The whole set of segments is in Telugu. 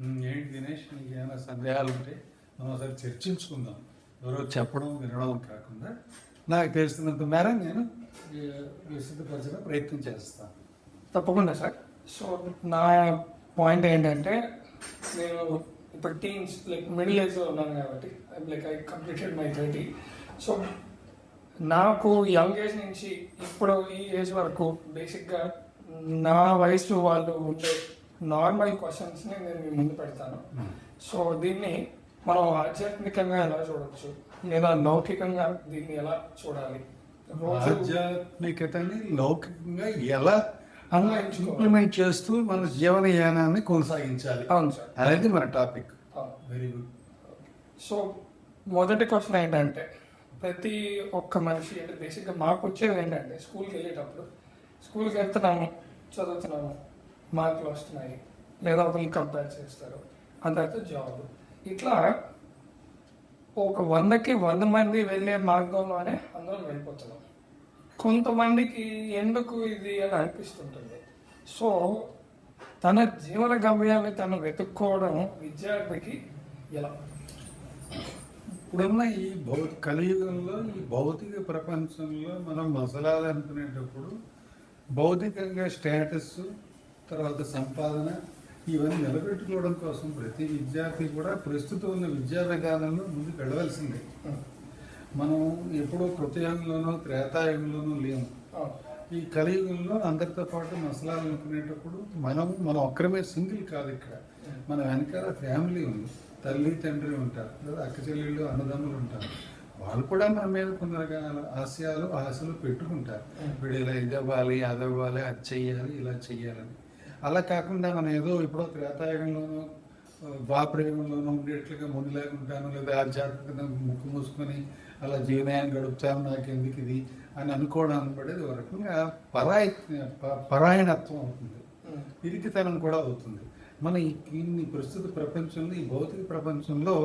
ఏంటి దినేష్, నీకు ఏమైనా సందేహాలు ఉంటే మనం ఒకసారి చర్చించుకుందాం. ఎవరో చెప్పడం వినడం కాకుండా నాకు తెలిసినంత మేర నేను విశదపరచడం ప్రయత్నం చేస్తాను. తప్పకుండా సార్. సో నా పాయింట్ ఏంటంటే, నేను ఇప్పుడు టీన్స్ లైక్ మిడిల్ ఏజ్లో ఉన్నాను కాబట్టి ఐ కంప్లీటెడ్ మై 30. సో నాకు యంగ్ ఏజ్ నుంచి ఇప్పుడు ఈ ఏజ్ వరకు బేసిక్గా నా వయసు వాళ్ళు ఉండే నార్మల్ క్వశ్చన్స్ని నేను మీ ముందు పెడతాను. సో దీన్ని మనం ఆధ్యాత్మికంగా ఎలా చూడవచ్చు, లేదా లౌకికంగా దీన్ని ఎలా చూడాలి, ఆధ్యాత్మికతని లౌకికంగా ఎలా అన్వయించుకోవాలి, ఇంప్లిమెంట్ చేస్తూ మన జీవనయానాన్ని కొనసాగించాలి అవును సార్, అనేది మన టాపిక్. Very good. సో మొదటి క్వశ్చన్ ఏంటంటే, ప్రతి ఒక్క మనిషి అంటే బేసిక్గా మాకు వచ్చేది ఏంటంటే, స్కూల్కి వెళ్తున్నాము, చదువుతున్నాము, మార్కులు వస్తున్నాయి, లేదా ఒకరికి కంపేర్ చేస్తారు, ఆ తర్వాత జాబ్. ఇట్లా ఒక 100కి 100 మంది వెళ్ళే మార్గంలోనే అందరం వెళ్ళిపోతున్నాం. కొంతమందికి ఎందుకు ఇది అని అనిపిస్తుంటుంది. సో తన జీవన గమ్యాన్ని తను వెతుక్కోవడం విద్యార్థికి ఎలా? ఇప్పుడున్న ఈ కలియుగంలో, ఈ భౌతిక ప్రపంచంలో మనం మసలాలనుకునేటప్పుడు భౌతికంగా స్టేటస్, తర్వాత సంపాదన, ఇవన్నీ నిలబెట్టుకోవడం కోసం ప్రతి విద్యార్థి కూడా ప్రస్తుతం ఉన్న విద్యా విధానంలో ముందుకు వెళ్ళవలసిందే. మనం ఎప్పుడో కృతయుగంలోనో త్రేతాయుగంలోనో లేము. ఈ కలియుగంలో అందరితో పాటు మసలాలనుకునేటప్పుడు మనం ఒక్కరమే సింగిల్ కాదు. ఇక్కడ మన వెనకాల ఫ్యామిలీ ఉంది, తల్లి తండ్రి ఉంటారు, లేదా అక్క చెల్లెళ్ళు అన్నదమ్ములు ఉంటారు. వాళ్ళు కూడా మన మీద కొన్ని రకాల ఆశలు పెట్టుకుంటారు. వీడు ఇలా ఇది అవ్వాలి, అది అవ్వాలి, అది చెయ్యాలి, ఇలా చెయ్యాలని. అలా కాకుండా మనం ఏదో ఇప్పుడు త్రేతాయుగంలోనూ ద్వాపరయుగంలోనూ ఉండేట్లుగా మునిలాగా ఉంటాను, లేదా ఆధ్యాత్మికత ముక్కు మూసుకొని అలా జీవనాన్ని గడుపుతాను, నాకు ఎందుకు ఇది అని అనుకోవడానికి పడేది ఒక రకంగా పరాయణత్వం అవుతుంది, పిరికితనం కూడా అవుతుంది. మన ఈ ప్రస్తుత ప్రపంచంలో, ఈ భౌతిక ప్రపంచంలో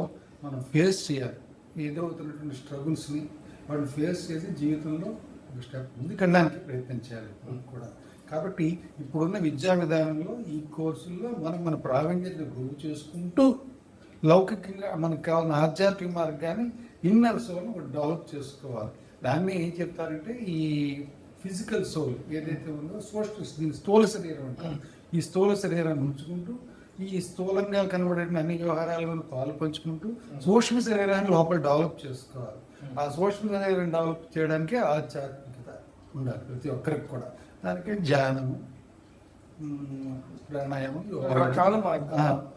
మనం ఫేస్ చేయాలి ఎదురవుతున్నటువంటి స్ట్రగుల్స్ని. వాటిని ఫేస్ చేసి జీవితంలో ఒక స్టెప్ ముందుకెళ్ళడానికి ప్రయత్నం చేయాలి కూడా. కాబట్టి ఇప్పుడున్న విద్యా విధానంలో ఈ కోర్సుల్లో మన ప్రావీణ్యతను గురువు చేసుకుంటూ లౌకికంగా మనకు కావాలని ఆధ్యాత్మిక మార్గాన్ని ఇన్నర్ సోల్ని డెవలప్ చేసుకోవాలి. దాన్ని ఏం చెప్తారంటే, ఈ ఫిజికల్ సోల్ ఏదైతే ఉందో దీని స్థూల శరీరం అంటారు. ఈ స్థూల శరీరాన్ని ఉంచుకుంటూ, ఈ స్థూలంగా కనబడే అన్ని వ్యవహారాలను పాలు పంచుకుంటూ సూక్ష్మ శరీరాన్ని లోపల డెవలప్ చేసుకోవాలి. ఆ సూక్ష్మ శరీరాన్ని డెవలప్ చేయడానికి ఆధ్యాత్మికత ఉండాలి ప్రతి ఒక్కరికి కూడా. దానికి ధ్యానము, ప్రాణాయామం,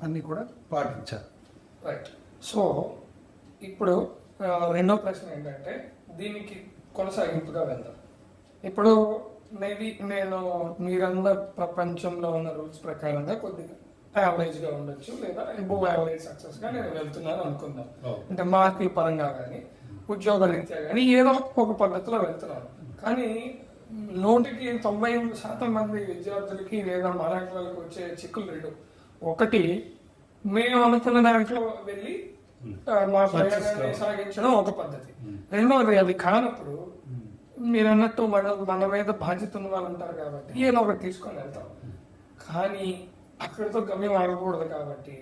అన్నీ కూడా పాటించాలి. రైట్. సో ఇప్పుడు రెండో ప్రశ్న ఏంటంటే, దీనికి కొనసాగింపుగా వెళ్దాం. ఇప్పుడు మేబీ నేను మీరందరూ ప్రపంచంలో ఉన్న రూల్స్ ప్రకారంగా కొద్దిగా యావరేజ్గా ఉండొచ్చు, లేదా అబోవ్ యావరేజ్ సక్సెస్గా నేను వెళ్తున్నాను అనుకుందాం. అంటే మార్కుల పరంగా కానీ, ఉద్యోగ రీత్యా కానీ ఏదో ఒక పద్ధతిలో వెళ్తున్నాను. కానీ 90% మంది విద్యార్థులకి లేదా మాలాంటి వాళ్ళకి వచ్చే చిక్కులు రెండు. ఒకటి, మేము అనుకున్న దాంట్లో వెళ్ళి మా ప్రయాణాన్ని సాగించడం ఒక పద్ధతి. రెండవది, అది కానప్పుడు మీరు అన్నట్టు మన మీద బాధ్యత ఉన్న వాళ్ళు ఉంటారు కాబట్టి ఏదో ఒకటి తీసుకొని వెళ్తాం. కానీ అక్కడితో గమ్యం ఆగకూడదు కాబట్టి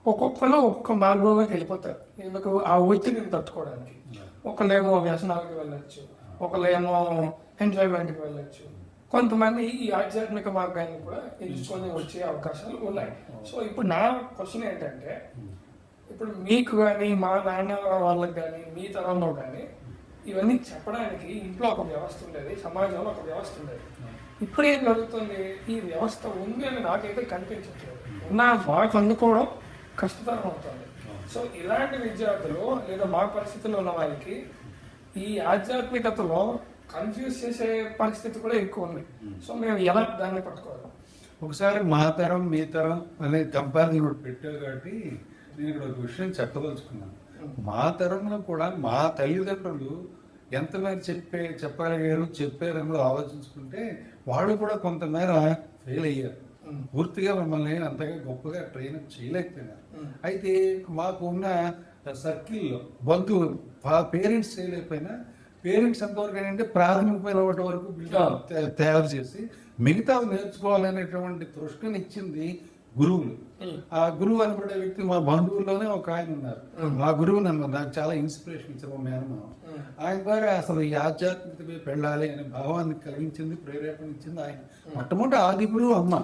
ఒక్కొక్కరు ఒక్కొక్క మార్గంలోకి వెళ్ళిపోతారు. ఎందుకు? ఆ ఒత్తిడిని తట్టుకోవడానికి. ఒకళ్ళేమో వ్యసనాలకు వెళ్ళొచ్చు, ఒకళ్ళేమో ఎంజాయ్మెంట్కి వెళ్ళొచ్చు, కొంతమంది ఈ ఆధ్యాత్మిక మార్గాన్ని కూడా ఎంచుకొని వచ్చే అవకాశాలు ఉన్నాయి. సో ఇప్పుడు నా క్వశ్చన్ ఏంటంటే, ఇప్పుడు మీకు కానీ, మా నాన్న వాళ్ళకి కానీ, మీ తరంలో కానీ ఇవన్నీ చెప్పడానికి ఇంట్లో ఒక వ్యవస్థ ఉండేది, సమాజంలో ఒక వ్యవస్థ ఉండేది. ఇప్పుడు ఏం జరుగుతుంది? ఈ వ్యవస్థ ఉంది అని నాకైతే కనిపించట్లేదు. నా మాకు అందుకోవడం కష్టతరం అవుతుంది. సో ఇలాంటి విద్యార్థులు లేదా మా పరిస్థితుల్లో ఉన్న వాళ్ళకి ఈ ఆధ్యాత్మికతలో కన్ఫ్యూజ్ చేసే పరిస్థితి కూడా ఎక్కువ ఉంది. సో మేము ఎలా దాన్ని పట్టుకోవాలి? ఒకసారి మా తరం మీ తరం అనే కంపారిజన్ కూడా పెట్టారు కాబట్టి నేను ఇక్కడ ఒక విషయం చెప్పదలుచుకున్నాను. మా తరంలో కూడా మా తల్లిదండ్రులు ఎంతమేర చెప్పగలిగారు, చెప్పే రంగులో ఆలోచించుకుంటే వాళ్ళు కూడా కొంతమేర ఫెయిల్ అయ్యారు. పూర్తిగా మమ్మల్ని అంతగా గొప్పగా ట్రైన్ చేయలేకపోయినారు. అయితే మాకు ఉన్న సర్కిల్లో బంధువులు పేరెంట్స్ చేయలేకపోయినా, పేరెంట్స్ ఎంతవరకు ఏంటంటే ప్రాథమికమైన వాటి వరకు తయారు చేసి మిగతా నేర్చుకోవాలనేటువంటి తృష్ణని ఇచ్చింది గురువులు. ఆ గురువు అనబడే వ్యక్తి మా బంధువుల్లోనే ఒక ఆయన ఉన్నారు. ఆ గురువు నాకు చాలా ఇన్స్పిరేషన్ ఇచ్చారు మా మేనమామ. ఆయన ద్వారా అసలు ఈ ఆధ్యాత్మికత పెళ్ళాలి అనే భావాన్ని కలిగించింది, ప్రేరేపణ ఇచ్చింది ఆయన. మొట్టమొదటి ఆది గురువు అమ్మ.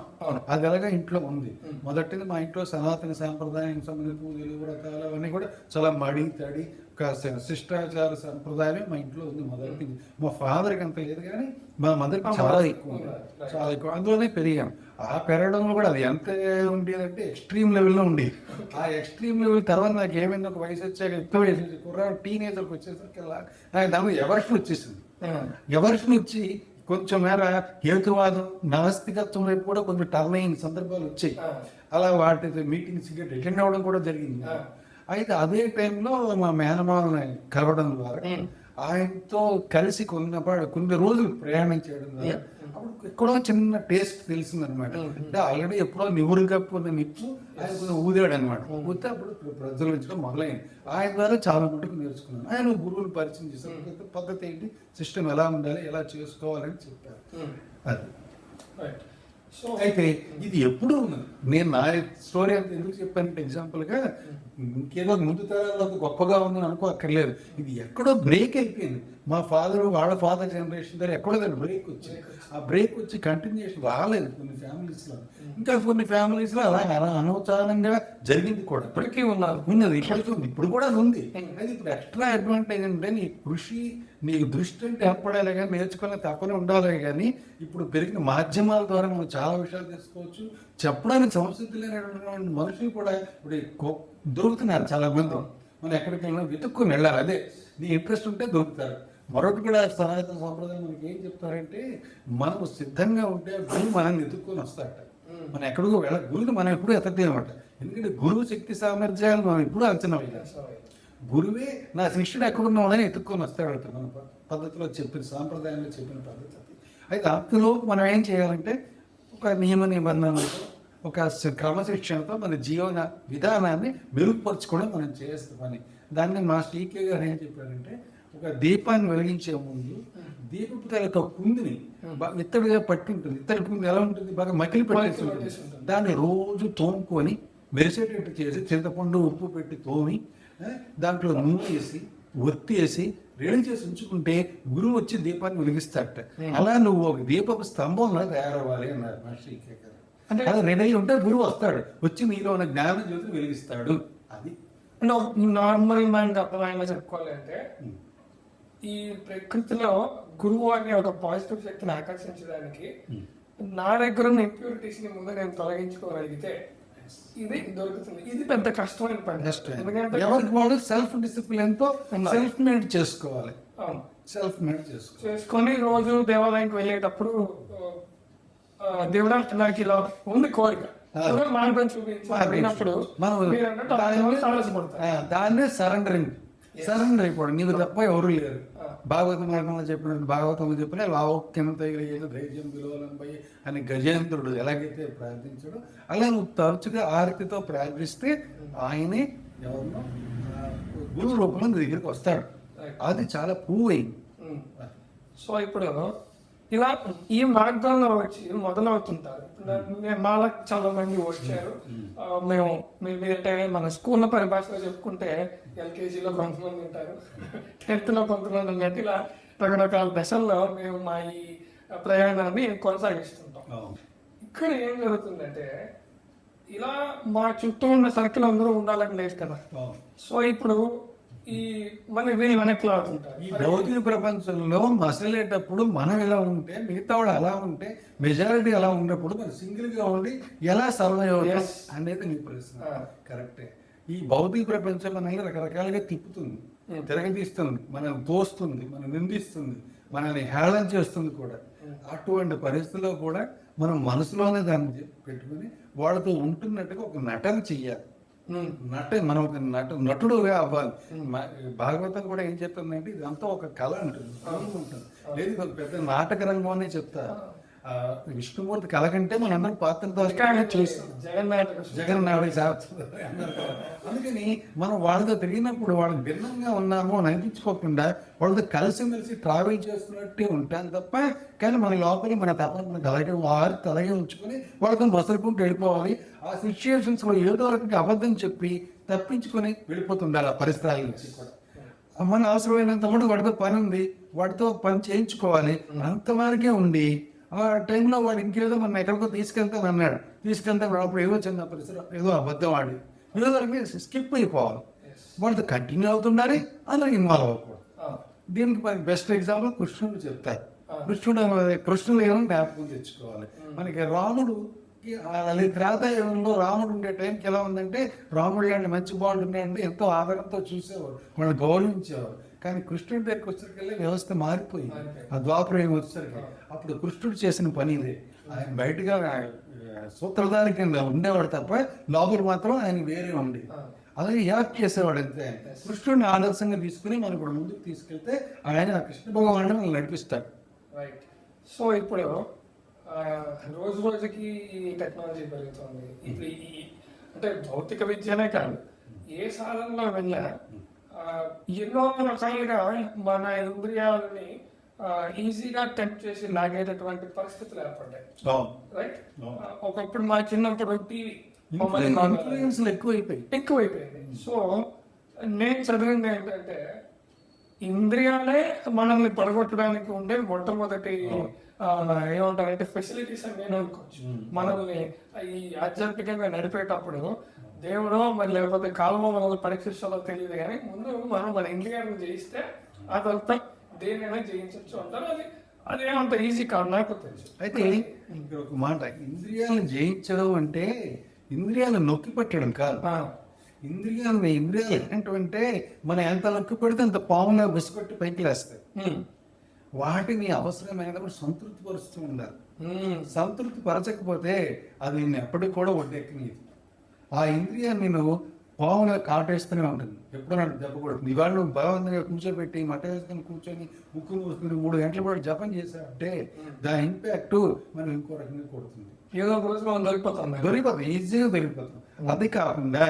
అది ఎలాగా ఇంట్లో ఉంది. మొదటిది మా ఇంట్లో సనాతన సాంప్రదాయం సంబంధించిన పూజలు వ్రతాలు అవన్నీ కూడా చాలా మడి తడి ఒక శిష్టాచార సంప్రదాయమే మా ఇంట్లో ఉంది. మొదటి మా ఫాదర్కి అంత లేదు కానీ మా మదర్కి చాలా ఎక్కువ ఉంది, చాలా ఎక్కువ. అందులోనే పెరిగాం. ఆ పెరగడంలో కూడా అది ఎంత ఉండేదంటే ఎక్స్ట్రీమ్ లెవెల్లో ఉండేది. ఆ ఎక్స్ట్రీమ్ లెవెల్ తర్వాత నాకు ఏమైంది, ఒక వయసు వచ్చాక ఎక్కువ వయసు కుర్రాడు టీనేజర్కి వచ్చేసరికి నాకు దాని ఎవర్షన్ వచ్చేసింది. ఎవర్షన్ వచ్చి కొంచెం మేర హేతువాదం నాస్తికత్వం వైపు కూడా కొంచెం టర్న్ అయిన సందర్భాలు వచ్చాయి. అలా వాటి మీటింగ్స్ అటెండ్ అవ్వడం కూడా జరిగింది. అయితే అదే టైంలో మా మేనమామని కలవడం ద్వారా ఆయనతో కలిసి కొన్ని రోజులు ప్రయాణం చేయడం ద్వారా అప్పుడు ఎక్కడో చిన్న టేస్ట్ తెలిసిందనమాట. అంటే ఆల్రెడీ ఎప్పుడో నివురు కప్పుకున్న నిప్పు ఆయన కొంచెం ఊదాడు అనమాట. ఊతే అప్పుడు ప్రజ్వలించడం మొదలైంది. ఆయన ద్వారా చాలా మటుకు నేర్చుకున్నాను. ఆయన గురువులు పరిచయం చేశారు. పద్ధతి ఏంటి, సిస్టమ్ ఎలా ఉండాలి, ఎలా చేసుకోవాలని చెప్పారు. అది అయితే ఇది ఎప్పుడు నేను నా స్టోరీ అంత ఎందుకు చెప్పానంటే ఎగ్జాంపుల్గా ఇంకేదో ముందు తరాల్లో గొప్పగా ఉందని అనుకోక్కర్లేదు. ఇది ఎక్కడో బ్రేక్ అయిపోయింది. మా వాళ్ళ ఫాదర్ జనరేషన్ దగ్గర ఎక్కడో దాన్ని బ్రేక్ వచ్చింది. ఆ బ్రేక్ వచ్చి కంటిన్యూషన్ రాలేదు కొన్ని ఫ్యామిలీస్లో. ఇంకా కొన్ని ఫ్యామిలీస్లో అలా అనవసరంగా జరిగింది కూడా. ఇప్పటికీ ఉన్నది ఇప్పటికీ ఉంది, ఇప్పుడు కూడా అది ఉంది. అది ఇప్పుడు ఎక్స్ట్రా అడ్వాంటేజ్ అంటే నీ కృషి, నీ దృష్టి అంటే ఏర్పడాలి కానీ నేర్చుకునే తప్పనే ఉండాలి. కానీ ఇప్పుడు పెరిగిన మాధ్యమాల ద్వారా మనం చాలా విషయాలు తెలుసుకోవచ్చు. చెప్పడానికి సంస్కృతి లేనటువంటి మనుషులు కూడా ఇప్పుడు దొరుకుతున్నారు చాలా మంది. మనం ఎక్కడికి వెళ్ళినా వెతుక్కుని వెళ్ళాలి. అదే నీ ఇంట్రెస్ట్ ఉంటే దొరుకుతారు. మరొకటి కూడా సనాతన సంప్రదాయం మనకి ఏం చెప్తారంటే, మనం సిద్ధంగా ఉంటే గురువు మనల్ని ఎత్తుక్కొని వస్తాడట. మనం ఎక్కడికో గురువుని మనం ఎప్పుడు ఎత్తలేమట. ఎందుకంటే గురువు శక్తి సామర్థ్యాలు మనం ఎప్పుడు అంచనా వేయాలి. గురువే నా శిష్యుడు ఎక్కడున్నాడని ఎత్తుక్కొని వస్తాడట. మన పద్ధతిలో చెప్పిన సాంప్రదాయంలో చెప్పిన పద్ధతి. అయితే అందులో మనం ఏం చేయాలంటే ఒక నియమ నిబంధనలతో, ఒక క్రమశిక్షణతో మన జీవన విధానాన్ని మెరుగుపరచుకోవడం మనం చేస్తాం పని. దాన్ని మా శ్రీకే గారు ఏం చెప్పారంటే, ఒక దీపాన్ని వెలిగించే ముందు దీపపు తల కుందిని ఇత్తడిగా పట్టి ఉంటుంది. ఇత్తడి కుంది ఎలా ఉంటుంది, బాగా మకిలి పెట్టేసి ఉంటుంది. దాన్ని రోజు తోముకొని మెరిసేటట్టు చేసి చింతపండు ఉప్పు పెట్టి తోమి దాంట్లో నూనె వేసి ఒత్తి వేసి రెడీ చేసి ఉంచుకుంటే గురువు వచ్చి దీపాన్ని వెలిగిస్తాడట. అలా నువ్వు ఒక దీపపు స్తంభంలో తయారవ్వాలి అన్నారు మా శ్రీకే గారు. అంటే అది రెడీ ఉంటే గురువు వస్తాడు, వచ్చి మీలో ఉన్న జ్ఞాన జ్యోతిని వెలిగిస్తాడు. అది నార్మల్ మైండ్ అర్థమైనా చెప్పుకోవాలి అంటే, ఈ ప్రకృతిలో గురువు అనే ఒక పాజిటివ్ శక్తిని ఆకర్షించడానికి నా దగ్గర ఉన్న ఇంప్యూరిటీస్ ని ముందు నేను తొలగించుకోగలిగితే ఇది దొరుకుతుంది. ఇది పెద్ద కష్టమైన పని. ఎందుకంటే ఎవరికి వాళ్ళు సెల్ఫ్ డిసిప్లిన్ తో సెల్ఫ్ మేడ్ చేసుకోవాలి. సెల్ఫ్ మేడ్ చేసుకొని రోజు దేవాలయానికి వెళ్ళేటప్పుడు దేవుడా నాకు ఇలా ఉంది కోరిక, మార్గం చూపించినప్పుడు దాన్నే సరెండరింగ్. సరెండర్ అయిపోవడం. నీకు తప్ప ఎవరు లేరు. భాగవత మార్గంలో చెప్పినట్టు భాగవతంలో చెప్పిన వాక్యంతో ధైర్యం విలువలంపై అని గజేంద్రుడు ఎలాగైతే ప్రార్థించాడో అలా నువ్వు తరచుగా ఆరతితో ప్రార్థిస్తే ఆయనే ఎవరినో గురు రూపంలో నీ దగ్గరికి వస్తాడు. అది చాలా ప్రూవ్ అయింది. సో ఇప్పుడు ఇలా ఈ మార్గంలో వచ్చి మొదలవుతుంటారు. మాలో చాలా మంది వచ్చారు. మేము అంటే మన స్కూల్లో పరిభాషలో చెప్పుకుంటే ఎల్కేజీలో కొంతమంది ఉంటారు, 10th లో కొంతమంది ఉన్నట్టు ఇలా రకరకాల దశల్లో మేము మా ఈ ప్రయాణాన్ని కొనసాగిస్తుంటాం. ఇక్కడ ఏం జరుగుతుందంటే, ఇలా మా చుట్టూ ఉన్న సర్కిల్ అందరూ ఉండాలని లేదు కదా. సో ఇప్పుడు ఈ మన వెనక్కి లాగుతుంటారు. ఈ భౌతిక ప్రపంచంలో మసలేటప్పుడు మనం ఎలా ఉంటే మిగతా వాడు అలా ఉంటే, మెజారిటీ అలా ఉన్నప్పుడు మనం సింగిల్ గా ఉండి ఎలా సర్వైవ్ అవుతాం అనేది నీ ప్రశ్న. కరెక్టే. ఈ భౌతిక ప్రపంచం మనల్ని రకరకాలుగా తిప్పుతుంది, తిరగతీస్తుంది, మనల్ని తోస్తుంది, మనం నిందిస్తుంది, మనల్ని హేళన చేస్తుంది కూడా. అటువంటి పరిస్థితుల్లో కూడా మనం మనసులోనే దాన్ని పెట్టుకుని వాళ్ళతో ఉంటున్నట్టుగా ఒక నటన చెయ్యాలి. మనం నటుడుగా అవ్వాలి. భాగవతం కూడా ఏం చెప్తుందంటే, ఇదంతా ఒక కళ ఉంటుంది, ఉంటుంది. లేదు పెద్ద నాటక రంగం అనే చెప్తారు. విష్ణుమూర్తి కలకంటే మనందరం పాత్రతో చూస్తాం. జగన్నాథుడి శాస్త్రం అన్నారు కదా. అందుకని మనం వాళ్ళతో తిరిగినప్పుడు వాళ్ళకి భిన్నంగా ఉన్నాము అని అనిపించుకోకుండా వాళ్ళతో కలిసిమెలిసి ట్రావెల్ చేస్తున్నట్టే ఉంటాను తప్ప, కానీ మన లోపల మన తపన అలాగే ఉంచుకొని వాళ్ళతో మసలుకుంటూ వెళ్ళిపోవాలి. ఆ సిచ్యుయేషన్స్ లో ఏదో రకంగా అబద్ధం చెప్పి తప్పించుకొని వెళ్ళిపోతుండాలి ఆ పరిసరాల నుంచి కూడా. మన అవసరమైనంత కూడా వాడితో పని ఉంది, వాడితో పని చేయించుకోవాలి, అంతవరకే ఉండి ఆ టైంలో వాడు ఇంకేదో మన ఎక్కడికో తీసుకెళ్తాను అన్నాడు, తీసుకెళ్తాను అప్పుడు ఏదో చిన్న పరిసరం ఏదో అబద్ధం ఆడి ఏదో వరకు స్కిప్ అయిపోవాలి. వాళ్ళతో కంటిన్యూ అవుతుండాలి, అందులో ఇన్వాల్వ్ అవ్వకూడదు. దీనికి బెస్ట్ ఎగ్జాంపుల్ కృష్ణుడు చెప్తారు. కృష్ణుడు ఏమో జ్ఞాపకం తెచ్చుకోవాలి. మనకి రాముడు త్రేతాయుగంలో రాముడు ఉండే టైంకి ఎలా ఉందంటే, రాముడు లాంటి మంచి బాగుంటుంది అంటే ఎంతో ఆదరణతో చూసేవారు, వాళ్ళు గౌరవించేవారు. కానీ కృష్ణుడి దగ్గరికి వచ్చేసరికి వ్యవస్థ మారిపోయింది. ఆ ద్వాపరం వచ్చేసరికి అప్పుడు కృష్ణుడు చేసిన పని ఇదే. ఆయన బయటగా సూత్రధారి కింద ఉండేవాడు తప్ప లోపల మాత్రం ఆయన వేరే ఉండి అలాగే యాక్ట్ చేసేవాడు అంతే. కృష్ణుడిని ఆదర్శంగా తీసుకుని మనం ఇప్పుడు ముందుకు తీసుకెళ్తే ఆయన కృష్ణ భగవాన్ని మనం నడిపిస్తాడు. రైట్. సో ఇప్పుడు రోజు రోజుకి టెక్నాలజీ పెరుగుతుంది. ఇప్పుడు అంటే భౌతిక విద్యనే కాదు, ఏ సాధనలో వెళ్ళా ఎన్నో రకాలుగా మన ఇంద్రియాలని ఈజీగా టెంప్ట్ చేసి లాగేటటువంటి పరిస్థితులు ఏర్పడ్డాయి. రైట్. ఒకప్పుడు మా చిన్నప్పుడు టీవీ ఎక్కువైపోయింది. సో నేను చదివింది ఏంటంటే, ఇంద్రియాలే మనల్ని పడగొట్టడానికి ఉండే మొట్టమొదటి ఏమంటారంటే ఫెసిలిటీస్ అని నేను అనుకోవచ్చు. మనల్ని ఈ ఆధ్యాత్మికంగా నడిపేటప్పుడు దేవుడో మరి లేకపోతే కాలంలో మనల్ని పరీక్షిస్తాలో తెలియదు, కానీ ముందు మనం మన ఇంద్రియాలను జయిస్తే ఆ తర్వాత దేనైనా జయించవచ్చు అంటారు. అదేమంత ఈజీ కాదు నాకు తెలుసు. అయితే ఇంకొక మాట, ఇంద్రియాలను జయించడం అంటే ఇంద్రియాలను నొక్కి పెట్టడం కాదు. ఇంద్రియాలు ఏంటంటే మనం ఎంత నొక్కి పెడితే అంత పాములా బిస్కొట్టి పైకి లేస్తాయి. వాటిని అవసరమైనప్పుడు సంతృప్తి పరుస్తూ ఉండాలి. సంతృప్తి పరచకపోతే అది నేను ఎప్పటికి కూడా ఒడ్డెక్కనీది. ఆ ఇంద్రియాన్ని నువ్వు పాములా కాటేస్తూనే ఉంటుంది, ఎప్పుడో నాకు దెబ్బ కొడుతుంది. ఇవాళ నువ్వు బలవంతంగా కూర్చోబెట్టి మట్ట వేసుకొని కూర్చొని ముక్కు మూసుకుని 3 గంటలు కూడా జపం చేశావంటే దాని ఇంపాక్ట్ మనం ఇంకో రకంగా కొడుతుంది. ఏదో రోజు మనం దొరికిపోతాం, ఈజీగా దొరికిపోతాం. అది కాకుండా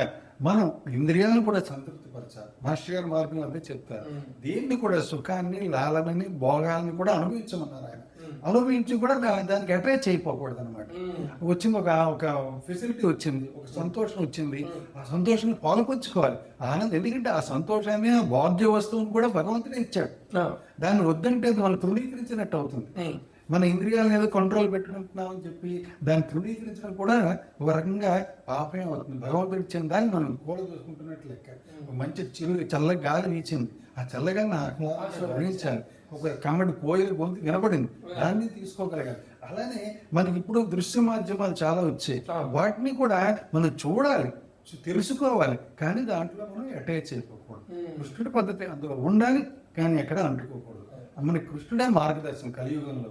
మనం ఇంద్రియాలను కూడా సంతృప్తి పరచాలి. మాస్టర్ గారు మార్గంలో అదే చెప్తారు. దీన్ని కూడా సుఖాన్ని, లాలనని, భోగాలని కూడా అనుభవించమన్నారు ఆయన. అనుభవించి కూడా దానికి అటాచ్ అయిపోకూడదు అనమాట. వచ్చింది ఒక ఫెసిలిటీ వచ్చింది, ఒక సంతోషం వచ్చింది, ఆ సంతోషాన్ని పాల్పంచుకోవాలి. ఆనందం, ఎందుకంటే ఆ సంతోషాన్ని, ఆ భోగ్య వస్తువుని కూడా భగవంతుడే ఇచ్చాడు. దాన్ని వద్దంటే మనం తృణీకరించినట్టు అవుతుంది. మన ఇంద్రియాలను ఏదో కంట్రోల్ పెట్టుకుంటున్నామని చెప్పి దాన్ని తృణీకరించడం కూడా ఒక రకంగా పాపమే అవుతుంది. భగవంతుడు ఇచ్చిన దాన్ని మనం కూడా చూసుకుంటున్నట్లు లెక్క. మంచి చల్ల గాలి వీచింది, ఆ చల్లగాలిని ఆహ్లాదించాలి. ఒక కమ్మడి కోయిలు గొంతు వినపడింది, దాన్ని తీసుకోగలగాలి. అలానే మనకి ఇప్పుడు దృశ్య మాధ్యమాలు చాలా వచ్చాయి, వాటిని కూడా మనం చూడాలి, తెలుసుకోవాలి, కానీ దాంట్లో మనం అటాచ్ అయిపోకూడదు. కృష్ణుడి పద్ధతి అందులో ఉండాలి, కానీ ఎక్కడ అంటుకోకూడదు. మన కృష్ణుడే మార్గదర్శనం కలియుగంలో.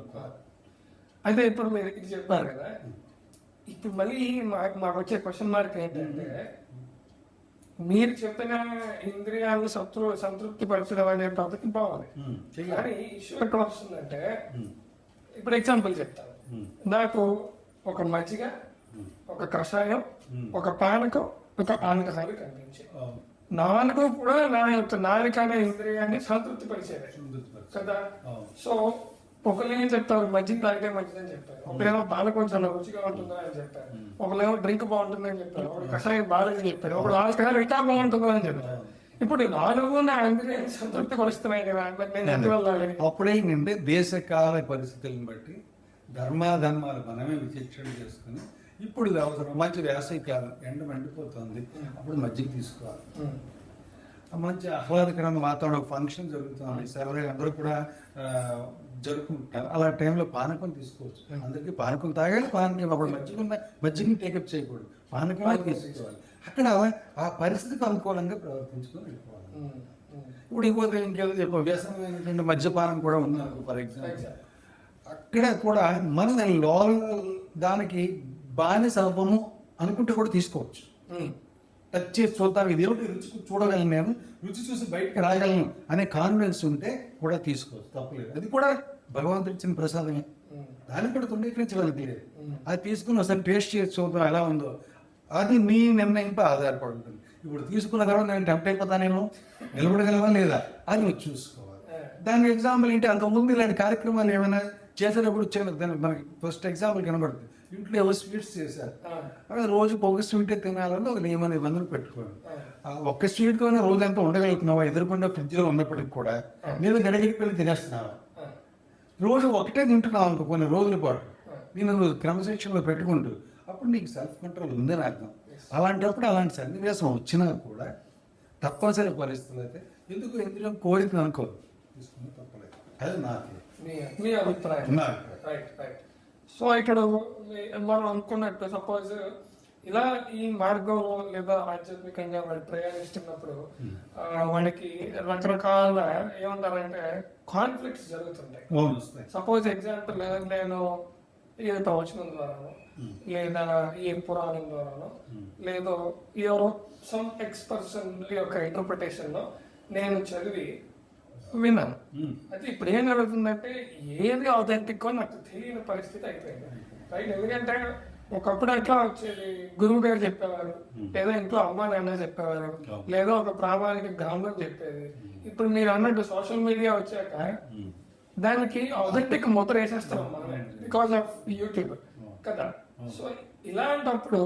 అయితే ఇప్పుడు మీరు ఇది చెప్పారు కదా, ఇప్పుడు మళ్ళీ మాకు వచ్చే క్వశ్చన్ మార్క్ ఏంటంటే, మీరు చెప్పిన ఇంద్రియాలను సంతృప్తి పరచడం అనే పద్ధతి బాగుంది, కానీ ఇష్యూ ఎక్కడ వస్తుందంటే, ఇప్పుడు ఎగ్జాంపుల్ చెప్తాను. నాకు ఒక మజ్జిగ, ఒక కషాయం, ఒక పానకం, ఒక ఆనకసారి కనిపించాయి. నాలుగు కూడా నా యొక్క నాలుక అనే ఇంద్రియాన్ని సంతృప్తి పరిచేది కదా. సో ఒకళ్ళు ఏం చెప్తారు, మజ్జిగ తాగితే మంచిదని చెప్తారు, ఒకరేమో పానకం చాలా రుచిగా ఉంటుందని అని చెప్పారు, ఒకరేమో డ్రింక్ బాగుంటుందని చెప్పారు, ఒకరు కషాయం బాగాలని చెప్పారు, ఒకరు ఆల్కహాల్ ఇంకా బాగుంటుంది అని చెప్పారు. ఇప్పుడు నాలుగు నా ఇంద్రియాన్ని సంతృప్తి పరుస్తున్నాయి కదా, నేను ఎంత వెళ్ళాలి? అప్పుడేంటంటే దేశకాల పరిస్థితులను బట్టి ధర్మాధర్మాలు మనమే విచక్షణ చేసుకుని, ఇప్పుడు అవసరం మంచి వేసవి కాలం, ఎండ మండిపోతుంది, అప్పుడు మజ్జిగ తీసుకోవాలి. మంచి ఆహ్లాదకరమైన వాతావరణం, ఫంక్షన్ జరుగుతుంది, సరదాగా అందరూ కూడా జరుపుకుంటారు. అలా టైంలో పానకం తీసుకోవచ్చు. అందరికీ పానకం తాగాలి, పానకం అప్పుడు మజ్జిగని టేకప్ చేయకూడదు, పానకం తీసుకోవాలి. అక్కడ ఆ పరిస్థితికి అనుకూలంగా ప్రవర్తించుకొని వెళ్ళిపోవాలి. ఇప్పుడు ఇంకోటి ఇంకేదో చెప్ప వ్యసనమైనటువంటి మద్యపానం కూడా ఉంది ఫర్ ఎగ్జాంపుల్. అక్కడ కూడా మనం దానికి బానిస అవ్వము అనుకుంటే కూడా తీసుకోవచ్చు. టచ్ చేసి చూద్దాం, ఇది ఏమిటి రుచి చూడగలను, నేను రుచి చూసి బయటకు రాగలను అనే కాన్ఫిడెన్స్ ఉంటే కూడా తీసుకోవచ్చు, తప్పలేదు. అది కూడా భగవంతుడు ఇచ్చిన ప్రసాదమే. దాన్ని కూడా తృణీకరించగలిగితే అది తీసుకుని ఒకసారి టేస్ట్ చేసి చూద్దాం ఎలా ఉందో, అది నీ నిర్ణయంపై ఆధారపడి ఉంటుంది. ఇప్పుడు తీసుకున్న తర్వాత నేను టెంప్ట్ అయిపోతానేమో, నిలబడగలవా లేదా అని నువ్వు చూసుకోవాలి. దానికి ఎగ్జాంపుల్ ఏంటి, అంతకుముందు ఇలాంటి కార్యక్రమాలు ఏమైనా చేసేటప్పుడు దానికి మనకి ఫస్ట్ ఎగ్జాంపుల్ కనబడుతుంది. ఇంట్లో ఎవరు స్వీట్స్ చేశారు, రోజు ఒక స్వీటే తినాలని ఒక నియమ నిబంధనలు పెట్టుకోండి. ఒక్క స్వీట్ తోనే రోజంతా ఉండగలుగుతున్నావా, ఎదురుకుండా ఫ్రిడ్జ్లో ఉన్నప్పటికి కూడా నేను గడికి వెళ్ళి తినేస్తున్నావా? రోజు ఒకటే తింటున్నావు అనుకో కొన్ని రోజుల పాటు, నేను క్రమశిక్షణలో పెట్టుకుంటూ, అప్పుడు నీకు సెల్ఫ్ కంట్రోల్ ఉందని అర్థం. అలాంటప్పుడు అలాంటి సన్నివేశం వచ్చినా కూడా తప్పనిసరి పరిస్థితులు అయితే ఎందుకు కోరిక అనుకో తీసుకుని తప్పలేదు. అది నాకు మీ అభిప్రాయం. సో ఇక్కడ మనం అనుకున్నట్టు సపోజ్ ఇలా ఈ మార్గంలో లేదా ఆధ్యాత్మికంగా వాడు ప్రయాణిస్తున్నప్పుడు మనకి రకరకాల ఏమంటారంటే కాన్ఫ్లిక్ట్స్ జరుగుతుంటాయి. సపోజ్ ఎగ్జాంపుల్ నేను ఏ ప్రవచనం ద్వారానో లేదా ఏ పురాణం ద్వారానో లేదో ఎవరో సమ్ ఎక్స్పర్సన్ యొక్క ఇంటర్ప్రిటేషన్ లో నేను చదివి విన్నాను. అయితే ఇప్పుడు ఏం జరుగుతుందంటే ఏది ఆథెంటిక్ నాకు తెలియని పరిస్థితి అయిపోయింది, రైట్? ఎందుకంటే ఒకప్పుడు అట్లా వచ్చేది, గురువు గారు చెప్పేవారు, లేదా ఇంట్లో అమ్మా నాన్న చెప్పేవారు, లేదా ఒక ప్రామాణిక గ్రామం చెప్పేది. ఇప్పుడు మీరు అన్నట్టు సోషల్ మీడియా వచ్చాక దానికి ఆథెంటిక్ ముద్ర వేసేస్తున్నాం మనం బికాస్ ఆఫ్ యూట్యూబ్ కదా. సో ఇలాంటప్పుడు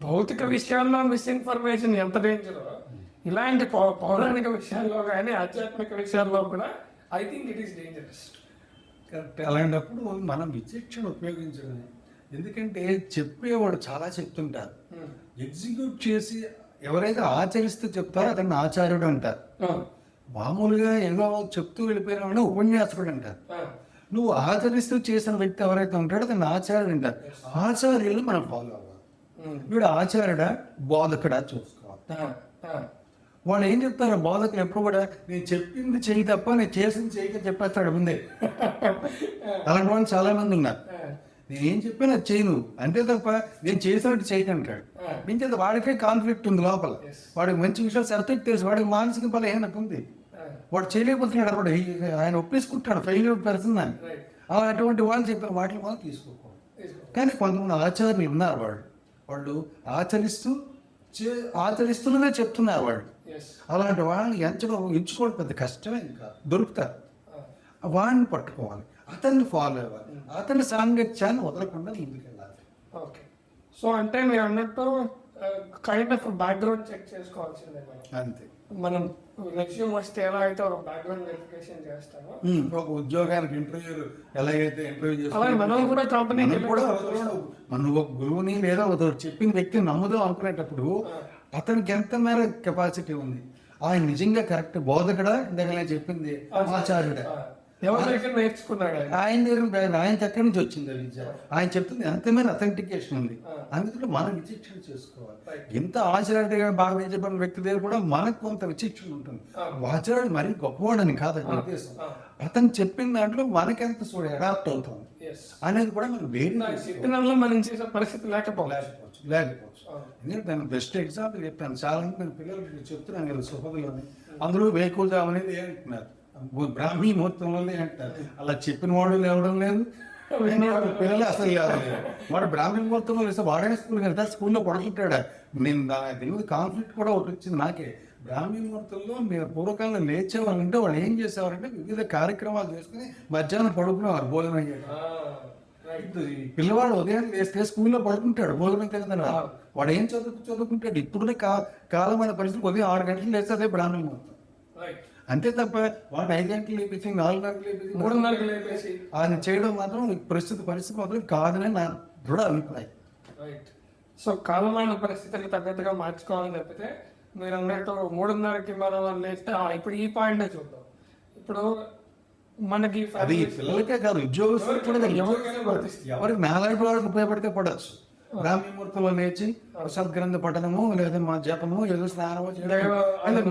భౌతిక విషయాల్లో మిస్ఇన్ఫర్మేషన్ ఎంత డేంజరో, ఇలాంటి పౌరాణిక విషయాల్లో కానీ ఆధ్యాత్మిక విషయాల్లో కూడా I think it is dangerous. Correct. అలాంటప్పుడు మనం విచక్షణ ఉపయోగించడం, ఎందుకంటే చెప్పేవాడు చాలా చెప్తుంటారు, ఎగ్జిక్యూట్ చేసి ఎవరైతే ఆచరిస్తూ చెప్తారో అతన్ని ఆచార్యుడు అంటారు. మామూలుగా ఏదో చెప్తూ వెళ్ళిపోయిన ఉపన్యాసకుడు అంటారు. నువ్వు ఆచరిస్తూ చేసిన వ్యక్తి ఎవరైతే ఉంటాడో అతన్ని ఆచార్యుడు అంటారు. ఆచార్యులు మనం ఫాలో అవ్వాలి. వీడు ఆచార్యుడా బోధకుడా చూసుకోవాలి. వాళ్ళు ఏం చెప్తారు బోధకులు ఎప్పుడు కూడా, నేను చెప్పింది చెయ్యి తప్ప నేను చేసింది చేయక చెప్పేస్తాడు ముందే. అలాంటి వాళ్ళు చాలా మంది ఉన్నారు. నేను ఏం చెప్పినా చేయను అంతే తప్ప నేను చేసినట్టు చేయకంటాడు. మించేది వాడికే కాన్ఫ్లిక్ట్ ఉంది లోపల, వాడికి మంచి విషయాలు సరిగ్గా తెలుసు, వాడికి మానసిక బలం ఏమైనా ఉంది, వాడు చేయలేకపోతున్నాడు, అప్పుడు ఆయన ఒప్పేసుకుంటాడు ఫెయిల్యూర్ పర్సన్ అని. అటువంటి వాళ్ళు చెప్పిన వాటిని వాళ్ళు తీసుకోకూడదు. కానీ కొంతమంది ఆచార్యులు ఉన్నారు, వాళ్ళు ఆచరిస్తున్నదే చెప్తున్నారు వాళ్ళు. అలాంటి వాళ్ళని ఎంచుకోవడం పెద్ద కష్టమే, ఇంకా దొరుకుతారు. వాడిని పట్టుకోవాలి, అతన్ని ఫాలో అవ్వాలి, అతని సాంగత్యాన్ని వదలకుండా ముందుకెళ్ళాలి. ఓకే. సో అంటే మీరు అన్నట్టు కైండ్ ఆఫ్ బ్యాక్గ్రౌండ్ చెక్ చేసుకోవాల్సిందే అంతే. మనం రెజ్యూమ్ వస్తే ఎలా అయితే ఒక బ్యాక్గ్రౌండ్ వెరిఫికేషన్ చేస్తామో, ఒక ఉద్యోగానికి ఇంటర్వ్యూ ఎలాగైతే ఇంటర్వ్యూ చేస్తామో మనం కూడా కంపెనీకి కూడా మనం ఒక గురువుని లేదా ఒక చెప్పిన వ్యక్తిని నమ్ముదాం అనుకునేటప్పుడు అతనికి ఎంత మేర కెపాసిటీ ఉంది, ఆయన నిజంగా కరెక్ట్ బోధకుడా, ఇందాక చెప్పింది ఆచార్యుడా, ఎవరి దగ్గర నేర్చుకున్నాడు, ఆయన దగ్గర ఆయన ఎక్కడి నుంచి వచ్చింది విద్య, ఆయన చెప్తుంది ఎంతమైన అథెంటికేషన్ ఉంది. అందుకని మనం విచక్షణ చేసుకోవాలి. ఎంత ఆచార్యుడిగా బాగా నిజపడిన వ్యక్తి దగ్గర కూడా మనకు కొంత విచక్షణ ఉంటుంది. ఆచార్యుడు మరీ గొప్పవాడని కాదు ఉద్దేశం, అతను చెప్పిన దాంట్లో మనకెంత అడాప్ట్ అవుతాం అనేది కూడా మనం వేరే మనం చేసే పరిస్థితి లేకపోవచ్చు. ఎందుకంటే దాని బెస్ట్ ఎగ్జాంపుల్ చెప్పాను. చాలా మంది నేను పిల్లలకి చెప్తున్నాను కదా సుఖదులని, అందులో వేకుజాం అనేది ఏంటున్నారు, బ్రాహ్మీ ముహూర్తంలోనే అంటారు. అలా చెప్పిన వాడు లేవడం లేదు, పిల్లలు అసలు లేదు. వాడు బ్రాహ్మీ ముహూర్తంలో వేస్తే వాడే స్కూల్కి వెళ్తా, స్కూల్లో పడుకుంటాడా. నేను దాని కాన్ఫ్లిక్ట్ కూడా ఒకటి వచ్చింది నాకే. బ్రాహ్మీ ముహూర్తంలో మీరు పూర్వకాలంలో లేచేవాళ్ళంటే వాళ్ళు ఏం చేసేవారంటే వివిధ కార్యక్రమాలు చేసుకుని మధ్యాహ్నం పడుకునేవారు భోజనం అయ్యారు. పిల్లవాడు ఉదయం లేస్తే స్కూల్లో పడుకుంటాడు, భోజనం తింటాడు. వాడు ఏం చదువుకుంటాడు. ఇప్పుడునే కాలమైన పరిస్థితి ఉదయం 6 గంటలు లేస్తే అదే బ్రాహ్మీ ముహూర్తం. అంతే తప్ప వాడు 5 గంటలు లేపేసి 4 గంటలు లేపేసి 3:30 లేపేసి ఆయన చేయడం మాత్రం పరిస్థితి మాత్రం కాదని నా దృఢ అభిప్రాయం. సో కాలమైన పరిస్థితిని తగ్గట్టుగా మార్చుకోవాలని తప్పితే మీరు అన్నట్టు 3:30కి మనం లేస్తే ఇప్పుడు ఈ పాయింట్ చూద్దాం. ఇప్పుడు మనకి అది పిల్లలకే కాదు, ఉద్యోగస్తులు కూడా ఎవరికి నాలుగు వాళ్ళకి ఉపయోగపడితే పడవచ్చు. బ్రాహ్మీ ముహూర్తంలో లేచి సద్గ్రంథ పఠనము లేదా మా జపము ఏదో స్నానము చేయడం.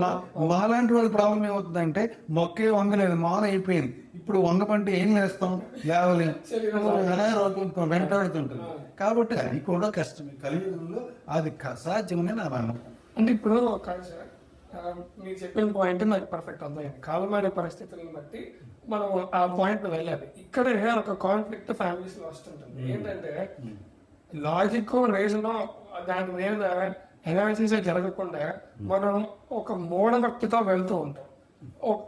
మాలాంటి వాళ్ళ ప్రాబ్లం ఏమవుతుందంటే మొక్కే వంగలేదు, మాన అయిపోయింది. ఇప్పుడు వంగపంటే ఏం చేస్తాం, లేవలేము, వెంటాడుతుంటుంది. కాబట్టి అది కూడా కష్టమే. కలియుగంలో అది అసాధ్యమని నా నమ్మకం. అంటే ఇప్పుడు మీరు చెప్పిన పాయింట్ నాకు పర్ఫెక్ట్ అర్థమైంది. కాలమాడే పరిస్థితులను బట్టి మనం ఆ పాయింట్ వెళ్ళాలి. ఇక్కడే ఒక కాన్ఫ్లిక్ట్ ఫ్యామిలీస్ లో వస్తుంటుంది. ఏంటంటే లాజిక్ రీజన్ దాని మీద ఎనాలిసిస్ జరగకుండా మనం ఒక మూఢభక్తితో వెళ్తూ ఉంటాం.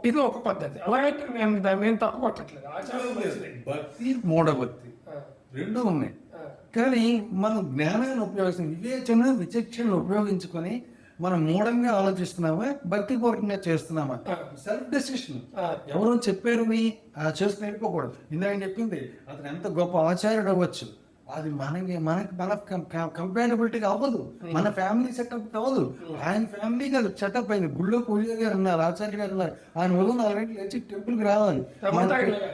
ఇది ఒక పద్ధతి. అలాగే నేను దాని మీద తప్పు పట్టట్లేదు. ఆచారం మంచిది. భక్తి మూఢభక్తి రెండు ఉన్నాయి. కానీ మనం జ్ఞానాన్ని ఉపయోగిస్తాం, విచక్షణ ఉపయోగించుకొని మనం మూఢంగా ఆలోచిస్తున్నామా, భక్తిపూర్వకంగా చేస్తున్నామా? Self decision. ఎవరో చెప్పారు చేసి నేర్చుకోకూడదు. ఇందాక చెప్పింది అతను ఎంత గొప్ప ఆచార్యుడు అవ్వచ్చు, అది మన కంపాటబిలిటీగా అవ్వదు, మన ఫ్యామిలీ సెటప్ అవ్వదు. ఆయన ఫ్యామిలీ కాదు సెటప్ అయింది. గుళ్ళో పూజ గారు ఉన్నారు, ఆచార్య గారు ఉన్నారు. ఆయన ఉదయం 4 గంటలు వచ్చి టెంపుల్కి రావాలి,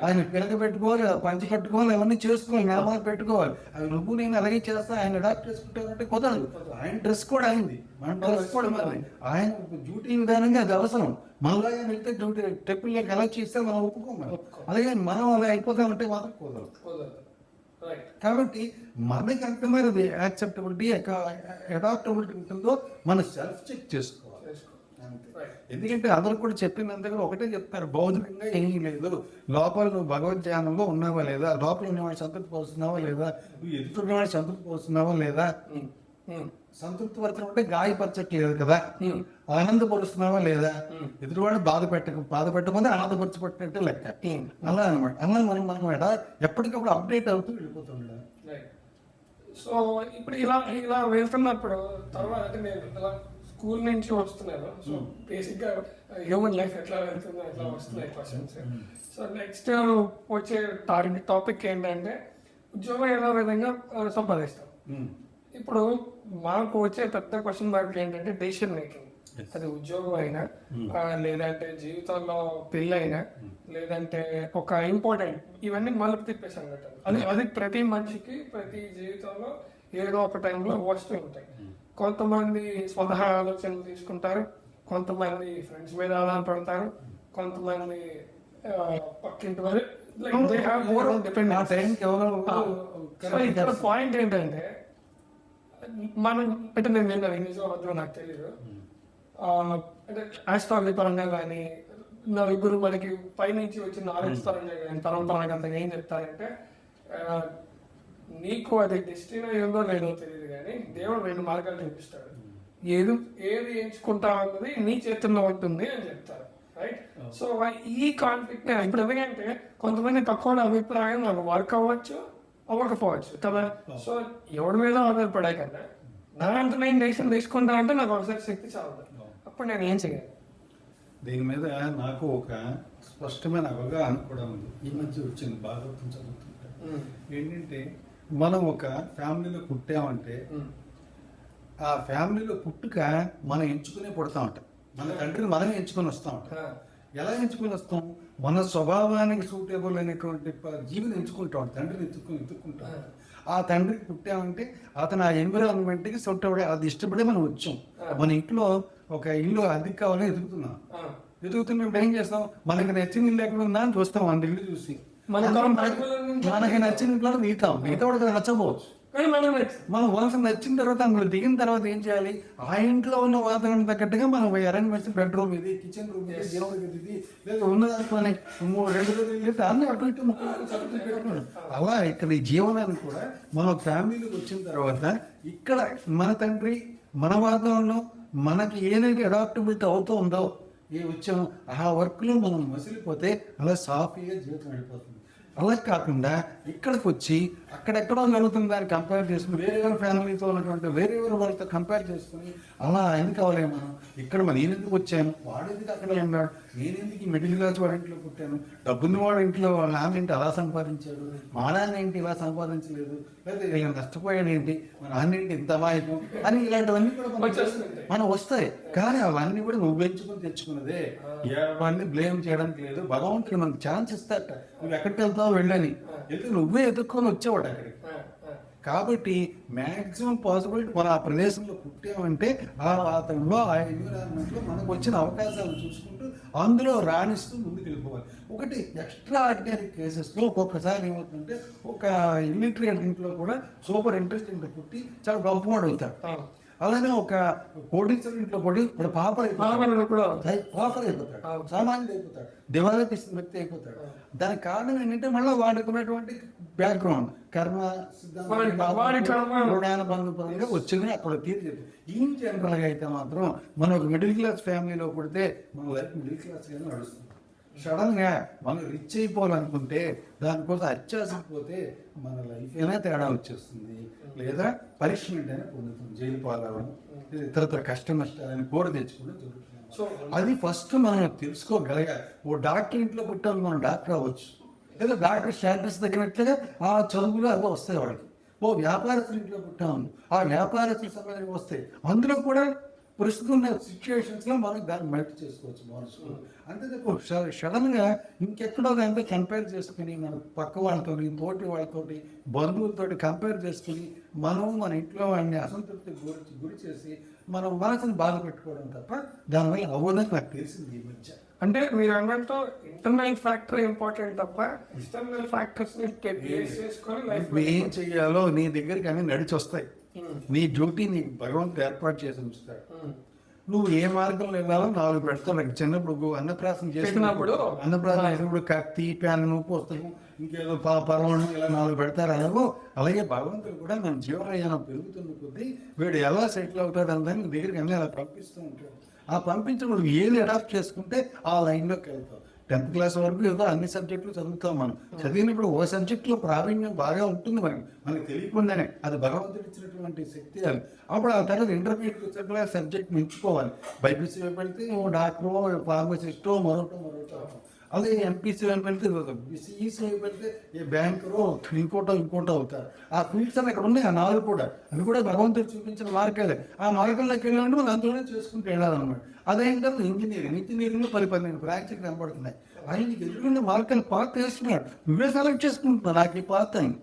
ఆయన పిల్లక పెట్టుకోవాలి, పంచి కట్టుకోవాలి, అవన్నీ చేసుకోవాలి, నామాలు పెట్టుకోవాలి. అవి నువ్వు నేను అలాగే చేస్తా, ఆయన అడాప్ట్ చేసుకుంటానంటే కుదరదు. ఆయన డ్రెస్ కూడా అయింది, మన డ్రెస్ కూడా మరి ఆయన డ్యూటీ విధానంగా అది అవసరం. మనలాగా వెళ్తే డ్యూటీ టెంపుల్లోకి ఎలా చేస్తే మనం ఒప్పుకోవాలి. అలాగే మనం అలా అయిపోతామంటే మాత్రం కుదరదు. కాబట్టి మనకి అంతమైనది యాక్సెప్టబిలిటీ అడాప్టబిలిటీ ఉంటుందో మనం సెల్ఫ్ చెక్ చేసుకోవాలి. ఎందుకంటే అందరూ కూడా చెప్పినందుకు ఒకటే చెప్తారు, భౌతికంగా ఏమీ లేదు, లోపల నువ్వు భగవద్ ధ్యానంలో ఉన్నావా లేదా, లోపల ఉన్నవాడు సంతృప్తి పరుస్తున్నావా లేదా, నువ్వు ఎదుటిన్నవాడు సంతృప్తి పరుస్తున్నావా లేదా. సంతృప్తి పరచడం అంటే గాయపరచట్లేదు కదా, ఆనందపరుస్తున్నావా లేదా, ఎదుటివాడు బాధపెట్టకపోతే ఆనందపరచబట్టినట్టే లెక్క. అలా అనమాట. అలా మనం ఎప్పటికప్పుడు అప్డేట్ అవుతూ వెళ్ళిపోతుండ. సో ఇప్పుడు ఇలా వెళ్తున్నప్పుడు తర్వాత నేను ఇలా స్కూల్ నుంచి వస్తున్నాను. సో బేసిక్ గా హ్యూమన్ లైఫ్ ఎట్లా వెళ్తుందో ఎట్లా వస్తున్నాయి క్వశ్చన్స్. సో నెక్స్ట్ వచ్చే టాపిక్ ఏంటంటే ఉద్యోగం ఏదో విధంగా సంపాదిస్తాం. ఇప్పుడు మాకు వచ్చే పెద్ద క్వశ్చన్ మార్క్ ఏంటంటే డెసిషన్ మేకింగ్. అది ఉద్యోగం అయినా, లేదంటే జీవితంలో పెళ్ళి అయినా, లేదంటే ఒక ఇంపార్టెంట్, ఇవన్నీ మలుపు తిప్పే సంఘటన. అది ప్రతి మనిషికి ప్రతి జీవితంలో ఏదో ఒక టైంలో వస్తూ ఉంటాయి. కొంతమంది స్వతహా ఆలోచనలు తీసుకుంటారు, కొంతమంది ఫ్రెండ్స్ మీద ఆధారపడతారు, కొంతమంది పక్కింటి వారు. పాయింట్ ఏంటంటే మనం అంటే నేను నిజం నాకు తెలియదు, అంటే ఆస్ట్రాలజీ పరంగా కానీ నలుగురు మనకి పైనుంచి వచ్చిన నాలెడ్జ్ పరంగా కానీ పరంపరంగా అంతగా ఏం చెప్తారంటే, నీకు అది డెస్టినీ ఏందో లేదో తెలియదు కానీ దేవుడు 2 మార్గాలు చూపిస్తాడు. ఏది ఎంచుకుంటా అన్నది నీ చేతుల్లో ఉంటుంది అని చెప్తారు. రైట్. సో ఈ కాన్ఫ్లిక్ట్ ఇప్పుడు ఎందుకంటే కొంతమంది తక్కువ అభిప్రాయం నాకు వర్క్ అవ్వచ్చు, అవ్వకపోవచ్చు కదా. సో ఎవరి మీద ఆధారపడే కన్నా నా అంత నేను డెసిషన్ తీసుకుంటా అంటే నాకు ఒకసారి శక్తి చాలదు. అప్పుడు నేను ఏం చేయాలి? దీని మీద నాకు ఒక స్పష్టమైన అవగాహన కూడా ఉంది. ఈ మధ్య వచ్చింది భాగవతం చదువుతుంటే. ఏంటంటే మనం ఒక ఫ్యామిలీలో పుట్టామంటే ఆ ఫ్యామిలీలో పుట్టుక మనం ఎంచుకునే పుడతా ఉంటాం. మన తండ్రిని మనమే ఎంచుకొని వస్తూ ఉంటాం. ఎలా ఎంచుకొని వస్తాం? మన స్వభావానికి సూటబుల్ అనేటువంటి జీవిని ఎంచుకుంటాం, తండ్రిని ఎత్తుకుంటాం. ఆ తండ్రికి పుట్టామంటే అతను ఆ ఎన్విరాన్మెంట్కి సూటబుల్, అది ఇష్టపడి మనం వచ్చాం. మన ఇంట్లో ఒక ఇల్లు అద్దెకి కావాలని ఎదుగుతున్నప్పుడు ఏం చేస్తాం? మనకి నచ్చిన ఇల్లు ఎక్కడ ఉందా అని చూస్తాం. అంత ఇల్లు చూసి మనకి నచ్చిన ఇంట్లో మిగతా కూడా నచ్చకపోవచ్చు. మనం వలస నచ్చిన తర్వాత అందులో దిగిన తర్వాత ఏం చేయాలి? ఆ ఇంట్లో ఉన్న వాతావరణం తగ్గట్టుగా మనం అరేంజ్మెంట్స్, బెడ్రూమ్ ఇది, కిచెన్ రూమ్ ఇది, దేవుడి ఇది, లేదా ఉన్నదాన్ని 2 రోజులు అన్ని అటు ఇటు అలా ఇక్కడ ఈ జీవనాన్ని కూడా మన ఫ్యామిలీలోకి వచ్చిన తర్వాత ఇక్కడ మన తండ్రి, మన వాతావరణం, మనకి ఏదైతే అడాప్టబిలిటీ అవుతూ ఉందో ఏ వచ్చామో ఆ వర్క్లో మనం మసిలిపోతే అలా సాఫీగా జీవితం వెళ్ళిపోతుంది. అలా కాకుండా ఇక్కడికి వచ్చి అక్కడెక్కడో జరుగుతుంది దాన్ని కంపేర్ చేసుకుని వేరే ఫ్యామిలీతో ఉన్నటువంటి వేరే వాళ్ళతో కంపేర్ చేసుకుని అలా ఎందుకు కావాలి? మనం ఇక్కడ నేను ఎందుకు వచ్చాను, వాడు ఎందుకు అక్కడ ఉన్నాడు, నేను ఎందుకు మిడిల్ క్లాస్ వాడి ఇంట్లో పుట్టాను, డబ్బున్న వాడు ఇంట్లో వాళ్ళ నాన్న ఏంటి అలా సంపాదించాడు, మా నాన్న ఏంటి ఇలా సంపాదించలేదు, లేదా ఇలా నష్టపోయాడు ఏంటి, మా నాన్న ఏంటి ఇంత అమాయకం అని ఇలాంటివన్నీ కూడా మనం వస్తాయి. కానీ అవన్నీ కూడా నువ్వు ఎంచుకొని తెచ్చుకున్నదే, అవన్నీ బ్లేమ్ చేయడానికి లేదు. భగవంతుడు మనకు ఛాన్స్ ఇస్తాట, నువ్వు ఎక్కడికి వెళ్తావు వెళ్ళని, ఎందుకు నువ్వే ఎదుర్కొని వచ్చేవాడు అక్కడికి. కాబట్టి మ్యాక్సిమం పాసిబిలిటీ మనం ఆ ప్రదేశంలో పుట్టామంటే ఆ వాతావరణంలో ఆ ఎన్విరాన్మెంట్లో మనకు వచ్చిన అవకాశాలను చూసుకుంటూ అందులో రాణిస్తూ ముందుకు వెళ్ళిపోవాలి. ఒకటి ఎక్స్ట్రా ఆర్డినరీ కేసెస్లో ఒక్కొక్కసారి ఏమవుతుందంటే ఒక ఇల్లిటరేట్ ఇంట్లో కూడా సూపర్ ఇంట్రెస్టింగ్ పుట్టి చాలా గొప్పవాడు అవుతాడు. అలానే ఒక కోటీశ్వరుడు ఇంట్లో కొడి ఇప్పుడు పాపలు పాపలు కూడా పాపలు అయిపోతాడు, సామాన్యుడు అయిపోతాడు, దివాళా తీసిన వ్యక్తి అయిపోతాడు. దానికి కారణం ఏంటంటే మళ్ళీ వాడికి ఉన్నటువంటి బ్యాక్గ్రౌండ్ కర్మ బంధుపరంగా వచ్చింది అక్కడ తీర్చేది. ఈ జనరల్గా అయితే మాత్రం మనం ఒక మిడిల్ క్లాస్ ఫ్యామిలీలో పుడితే మన లైఫ్ మిడిల్ క్లాస్ గానే నడుస్తుంది. సడన్ గా మనం రిచ్ అయిపోవాలనుకుంటే దానికోసం అత్యాసపోతే మన లైఫ్ అయినా తేడా వచ్చేస్తుంది, లేదా పనిష్మెంట్ అయినా పొందుతుంది, జైలు పాలవడం, ఇతరత్ర కష్ట నష్టాలని కూర తెచ్చుకుంటే జరుగుతుంది. సో అది ఫస్ట్ మనం తెలుసుకోగలగాలి. ఓ డాక్టర్ ఇంట్లో పుట్టాలి, మనం డాక్టర్ అవ్వచ్చు, లేదా డాక్టర్ స్టాటస్ తగినట్లుగా ఆ చదువులు అవి వస్తాయి వాళ్ళకి. ఓ వ్యాపారస్తుల ఇంట్లో పుట్టాము, ఆ వ్యాపారస్తుల సమయానికి వస్తాయి. అందులో కూడా ప్రస్తుతం ఉన్న సిచ్యువేషన్స్ లో మనం దాన్ని మెల్ట్ చేసుకోవచ్చు మనసు. అంతే తప్ప సడన్ గా ఇంకెక్కడో దాంతో కంపేర్ చేసుకుని మన పక్క వాళ్ళతో, తోటి వాళ్ళతోటి, బంధువులతోటి కంపేర్ చేసుకుని మన ఇంట్లో వాడిని అసంతృప్తి గురి చేసి మనం మనసుని బాధ పెట్టుకోవడం తప్ప దానివల్ల అవ్వదని నాకు తెలిసింది ఈ మధ్య. అంటే మీరు అన్నట్టు ఇంటర్నల్ ఫ్యాక్టర్ ఇంపార్టెంట్ తప్ప ఎక్స్టర్నల్ ఫ్యాక్టర్స్ చేసుకొని ఏం చెయ్యాలో నీ దగ్గరికి అన్ని నడిచి వస్తాయి. నీ డ్యూటీ నీకు భగవంతుడు ఏర్పాటు చేసి ఉంచుతాడు. నువ్వు ఏ మార్గంలో వెళ్ళాలో 4 పెడతావు. చిన్నప్పుడు అన్నప్రాసం చేసినప్పుడు కత్తి, ప్యాను, పుస్తకం, ఇంకేదో పర్వం ఇలా 4 పెడతారు అనవు. అలాగే భగవంతుడు కూడా మన జీవనయానం పెరుగుతున్న కొద్దీ వీడు ఎలా సెటిల్ అవుతాడు అన్న దాన్ని దగ్గరికి అన్నీ అలా పంపిస్తూ ఉంటాడు. ఆ పంపించినప్పుడు ఏది అడాప్ట్ చేసుకుంటే ఆ లైన్లోకి వెళ్తావు. 10th క్లాస్ వరకు ఏదో అన్ని సబ్జెక్టులు చదువుతాం. మనం చదివినప్పుడు ఓ సబ్జెక్టులో ప్రావీణ్యం బాగా ఉంటుంది, మనకి తెలియకుండానే. అది భగవంతుడు ఇచ్చినటువంటి శక్తి. అది అప్పుడు ఆ తర్వాత ఇంటర్మీడియట్ సబ్జెక్ట్ మించుకోవాలి. బైపీసీ వైపు వెళ్తే ఓ డాక్టరో, ఫార్మసిస్టో, మరొకటో. అదే ఎంపీసీ వైపు వెళ్తే, సిఈసీ వైపు వెళ్తే ఏ బ్యాంకరో, ఇంకోటో అవుతారు. ఆ ఫీల్డ్స్ అని ఇక్కడ ఉన్నాయి. ఆ 4 కూడా అవి కూడా భగవంతుడు చూపించిన మార్గాలే. ఆ మార్గంలోకి వెళ్ళాలంటే మనం అందులోనే చేసుకుంటూ వెళ్ళాలన్నమాట. అదేంటంటే ఇంజనీరింగ్ 10 బ్రాంచ్లు కనబడుతున్నాయి. ఆయనకి ఎదురుకున్న మార్గాలు పాత వేస్తున్నాడు, నువ్వే సెలెక్ట్ చేసుకుంటున్నావు నాకు ఈ పాత అని.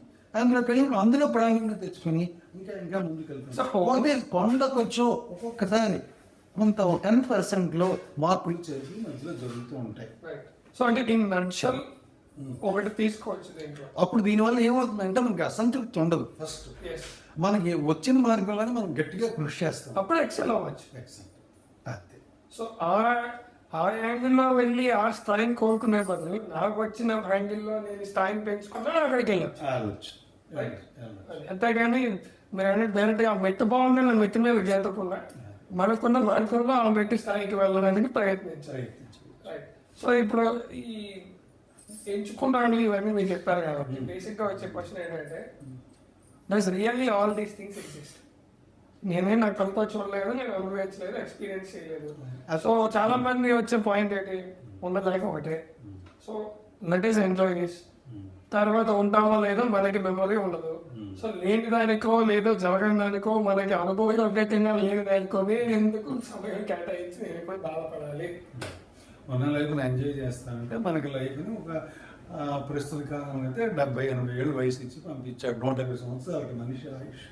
అందులో ప్రావీణ్యం తెచ్చుకొని ఇంకా ముందుకు వెళ్తాం. కొండకొచ్చు ఒక్కొక్కసారి కొంత 10% మార్పులు చేసి మధ్యలో జరుగుతూ ఉంటాయి. సో అంటే దీని నక్షల్ ఒకటి తీసుకోవచ్చు. అప్పుడు దీనివల్ల ఏమవుతుందంటే మనకి అసంతృప్తి ఉండదు. ఫస్ట్ మనకి వచ్చిన మార్గంలోనే మనం గట్టిగా కృషి చేస్తాం, అప్పుడు ఎక్సెల్ అవ్వచ్చు. అంతే. సో ఆ యాంగిల్లో వెళ్ళి ఆ స్థాయిని కోరుకునే బదులు నాకు వచ్చిన యాంగిల్లో నేను స్థాయిని పెంచుకుంటాను, అక్కడికి వెళ్ళచ్చు. అంతేగాని మీరు అనేది డైరెక్ట్గా మెట్టు బాగుందని మెట్టు మీద చేరకుండా మనకున్న మార్గంలో ఆ మెట్టు స్థాయికి వెళ్ళడానికి ప్రయత్నించాలి. సో ఇప్పుడు ఈ ఎంచుకున్నాను ఇవన్నీ మీరు చెప్పారు కాబట్టి బేసిక్గా వచ్చే క్వశ్చన్ ఏంటంటే, does really all these things exist? నేనేం నాకు కలుపు చూడలేదు, నేను అనుభవించలేదు, ఎక్స్పీరియన్స్ చేయలేదు. సో చాలా మంది వచ్చే పాయింట్ ఏంటి, ఉన్న లైఫ్ ఒకటే, so let is enjoy this. తర్వాత ఉంటామో లేదో మనకి మెమరీ ఉండదు. సో లేని దానికో లేదో జరగని దానికో మనకి అనుభవం అభ్యర్థంగా లేని దానికోని ఎందుకు సమయం కేటాయించి నేను ఎప్పుడు బాధపడాలి? మన లైఫ్ని ఎంజాయ్ చేస్తానంటే మనకి లైఫ్ని ఒక ప్రస్తుత కాలం అయితే 70-80 ఏళ్ళు వయసు ఇచ్చి పంపించాడు. 150 సంవత్సరాలకి మనిషి ఆయుష్.